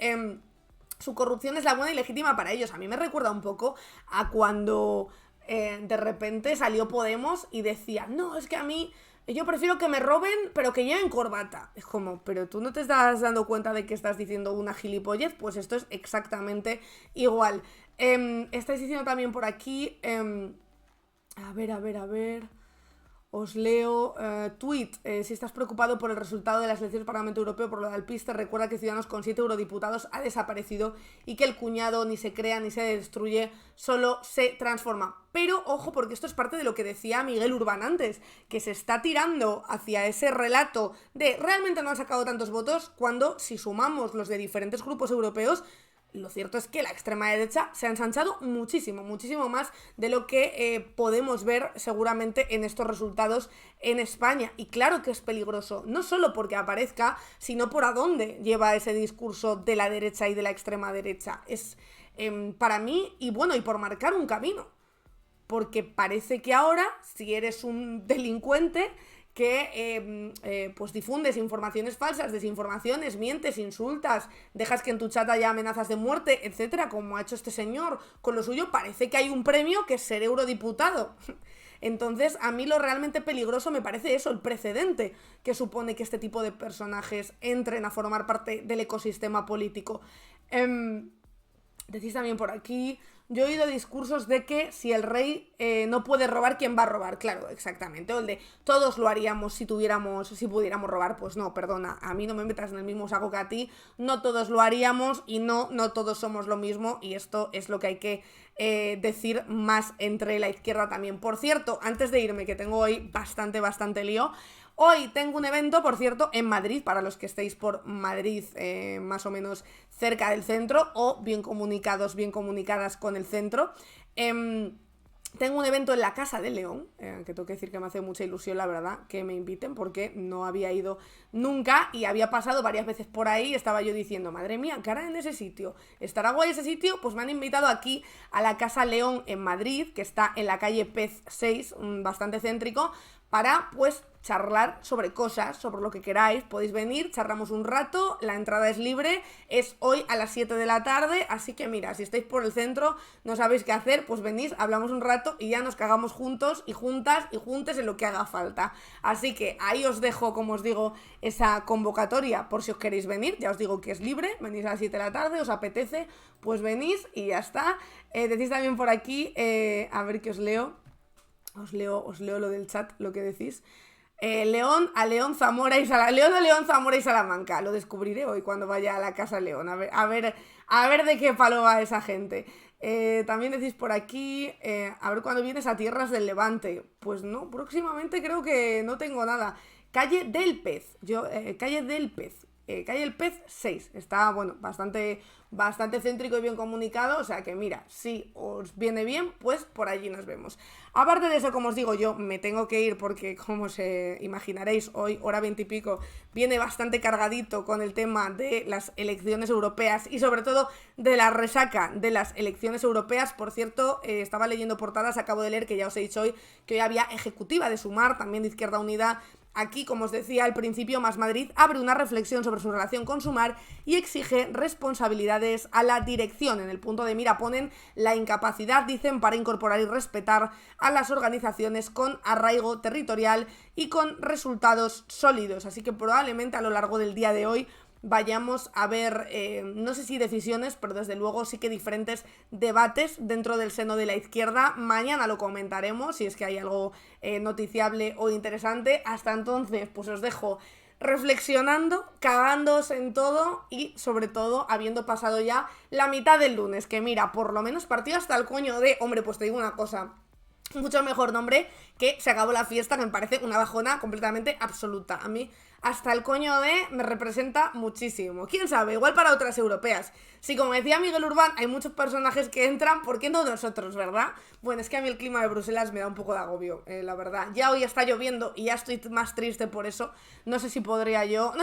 su corrupción es la buena y legítima para ellos. A mí me recuerda un poco a cuando de repente salió Podemos y decía, no, es que a mí... yo prefiero que me roben, pero que lleven corbata. Es como, pero tú no te estás dando cuenta de que estás diciendo una gilipollez. Pues esto es exactamente igual. Estáis diciendo también por aquí... a ver... Os leo, tweet, si estás preocupado por el resultado de las elecciones del Parlamento Europeo por lo de Alpiste, recuerda que Ciudadanos con 7 eurodiputados ha desaparecido y que el cuñado ni se crea ni se destruye, solo se transforma. Pero ojo, porque esto es parte de lo que decía Miguel Urbán antes, que se está tirando hacia ese relato de realmente no han sacado tantos votos, cuando si sumamos los de diferentes grupos europeos, lo cierto es que la extrema derecha se ha ensanchado muchísimo, muchísimo más de lo que podemos ver seguramente en estos resultados en España. Y claro que es peligroso, no solo porque aparezca, sino por a dónde lleva ese discurso de la derecha y de la extrema derecha. Es para mí, y bueno, y por marcar un camino. Porque parece que ahora, si eres un delincuente que pues difundes informaciones falsas, desinformaciones, mientes, insultas, dejas que en tu chat haya amenazas de muerte, etcétera, como ha hecho este señor con lo suyo, parece que hay un premio que es ser eurodiputado. Entonces, a mí lo realmente peligroso me parece eso, el precedente que supone que este tipo de personajes entren a formar parte del ecosistema político. Decís también por aquí, yo he oído discursos de que si el rey no puede robar, ¿quién va a robar? Claro, exactamente. O el de todos lo haríamos si pudiéramos robar. Pues no, perdona, a mí no me metas en el mismo saco que a ti. No todos lo haríamos y no todos somos lo mismo. Y esto es lo que hay que decir más entre la izquierda también. Por cierto, antes de irme, que tengo hoy bastante lío, hoy tengo un evento, por cierto, en Madrid, para los que estéis por Madrid, más o menos cerca del centro, o bien comunicados, bien comunicadas con el centro. Tengo un evento en la Casa de León, que tengo que decir que me hace mucha ilusión, la verdad, que me inviten, porque no había ido nunca y había pasado varias veces por ahí y estaba yo diciendo, madre mía, ¿qué hará en ese sitio? ¿Estará guay ese sitio? Pues me han invitado aquí a la Casa León en Madrid, que está en la calle Pez 6, bastante céntrico, para, pues, charlar sobre cosas, sobre lo que queráis. Podéis venir, charlamos un rato, la entrada es libre, es hoy a las 7 de la tarde, así que mira, si estáis por el centro, no sabéis qué hacer, pues venís, hablamos un rato y ya nos cagamos juntos y juntas y juntes en lo que haga falta. Así que ahí os dejo, como os digo, esa convocatoria por si os queréis venir, ya os digo que es libre, venís a las 7 de la tarde, os apetece, pues venís y ya está. Decís también por aquí, a ver qué os leo. Os leo lo del chat, lo que decís. León a León, Zamora y Salamanca. Lo descubriré hoy cuando vaya a la Casa León. A ver de qué palo va esa gente. También decís por aquí, a ver cuándo vienes a tierras del Levante. Pues no, próximamente creo que no tengo nada. Calle del Pez. Calle del Pez. Calle El Pez 6. Está, bueno, bastante céntrico y bien comunicado. O sea que mira, si os viene bien, pues por allí nos vemos. Aparte de eso, como os digo, yo me tengo que ir porque, como os imaginaréis, hoy, hora 20 y pico, viene bastante cargadito con el tema de las elecciones europeas y sobre todo de la resaca de las elecciones europeas. Por cierto, estaba leyendo portadas, acabo de leer que ya os he dicho hoy que hoy había ejecutiva de Sumar, también de Izquierda Unida. Aquí, como os decía al principio, Más Madrid abre una reflexión sobre su relación con Sumar y exige responsabilidades a la dirección. En el punto de mira ponen la incapacidad, dicen, para incorporar y respetar a las organizaciones con arraigo territorial y con resultados sólidos. Así que probablemente a lo largo del día de hoy vayamos a ver, no sé si decisiones, pero desde luego sí que diferentes debates dentro del seno de la izquierda. Mañana lo comentaremos, si es que hay algo noticiable o interesante. Hasta entonces, pues os dejo reflexionando, cagándoos en todo y sobre todo habiendo pasado ya la mitad del lunes, que mira, por lo menos partido hasta el coño de, hombre, pues te digo una cosa, mucho mejor nombre que se acabó la fiesta, que me parece una bajona completamente absoluta. A mí hasta el coño de me representa muchísimo. ¿Quién sabe? Igual para otras europeas. Sí, como decía Miguel Urbán, hay muchos personajes que entran, ¿por qué no nosotros, verdad? Bueno, es que a mí el clima de Bruselas me da un poco de agobio, la verdad. Ya hoy está lloviendo y ya estoy más triste por eso. No sé si podría yo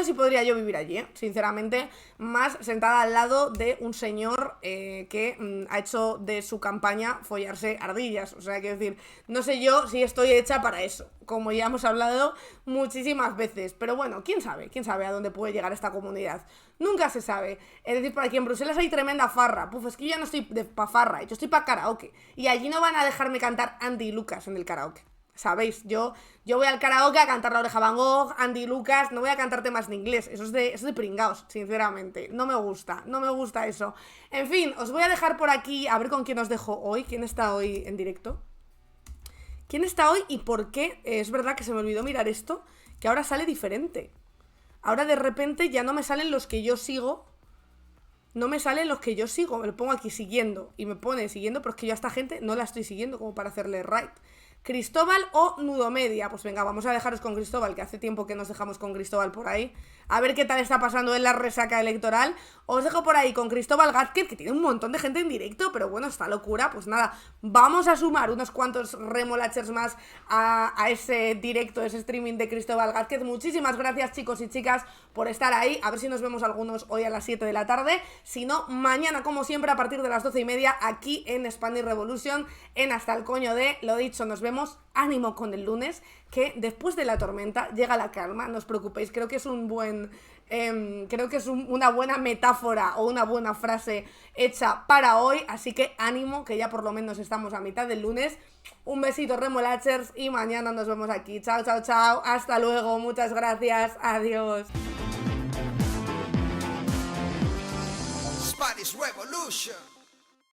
vivir allí, sinceramente, más sentada al lado de un señor que ha hecho de su campaña follarse ardillas. O sea, quiero decir, no sé yo si estoy hecha para eso, como ya hemos hablado muchísimas veces. Pero bueno, quién sabe a dónde puede llegar esta comunidad. Nunca se sabe. Es decir, por aquí en Bruselas hay tremenda farra. Puf, es que yo ya no estoy pa' farra, yo estoy pa' karaoke. Y allí no van a dejarme cantar Andy y Lucas en el karaoke. ¿Sabéis? Yo voy al karaoke a cantar La Oreja Van Gogh, Andy Lucas, no voy a cantar temas en inglés. Eso es de pringaos, sinceramente. No me gusta eso. En fin, os voy a dejar por aquí, a ver con quién os dejo hoy. ¿Quién está hoy en directo? ¿Quién está hoy y por qué? Es verdad que se me olvidó mirar esto, que ahora sale diferente. Ahora de repente ya no me salen los que yo sigo. No me salen los que yo sigo. Me lo pongo aquí siguiendo. Y me pone siguiendo, pero es que yo a esta gente no la estoy siguiendo como para hacerle right. Cristóbal o Nudomedia. Pues venga, vamos a dejaros con Cristóbal, que hace tiempo que nos dejamos con Cristóbal por ahí. A ver qué tal está pasando en la resaca electoral. Os dejo por ahí con Cristóbal Gázquez, que tiene un montón de gente en directo, pero bueno, esta locura, pues nada, vamos a sumar unos cuantos remolachers más a ese directo, ese streaming de Cristóbal Gázquez. Muchísimas gracias, chicos y chicas, por estar ahí. A ver si nos vemos algunos hoy a las 7 de la tarde. Si no, mañana, como siempre, a partir de las 12:30, aquí en Spanish Revolution, en Hasta el Coño de. Lo dicho, nos vemos. Ánimo con el lunes, que después de la tormenta llega la calma, no os preocupéis. Creo que es un buen... creo que es una buena metáfora o una buena frase hecha para hoy, así que ánimo, que ya por lo menos estamos a mitad del lunes. Un besito, remolachers, y mañana nos vemos aquí. Chao, chao, chao, hasta luego, muchas gracias, adiós. Spanish Revolution.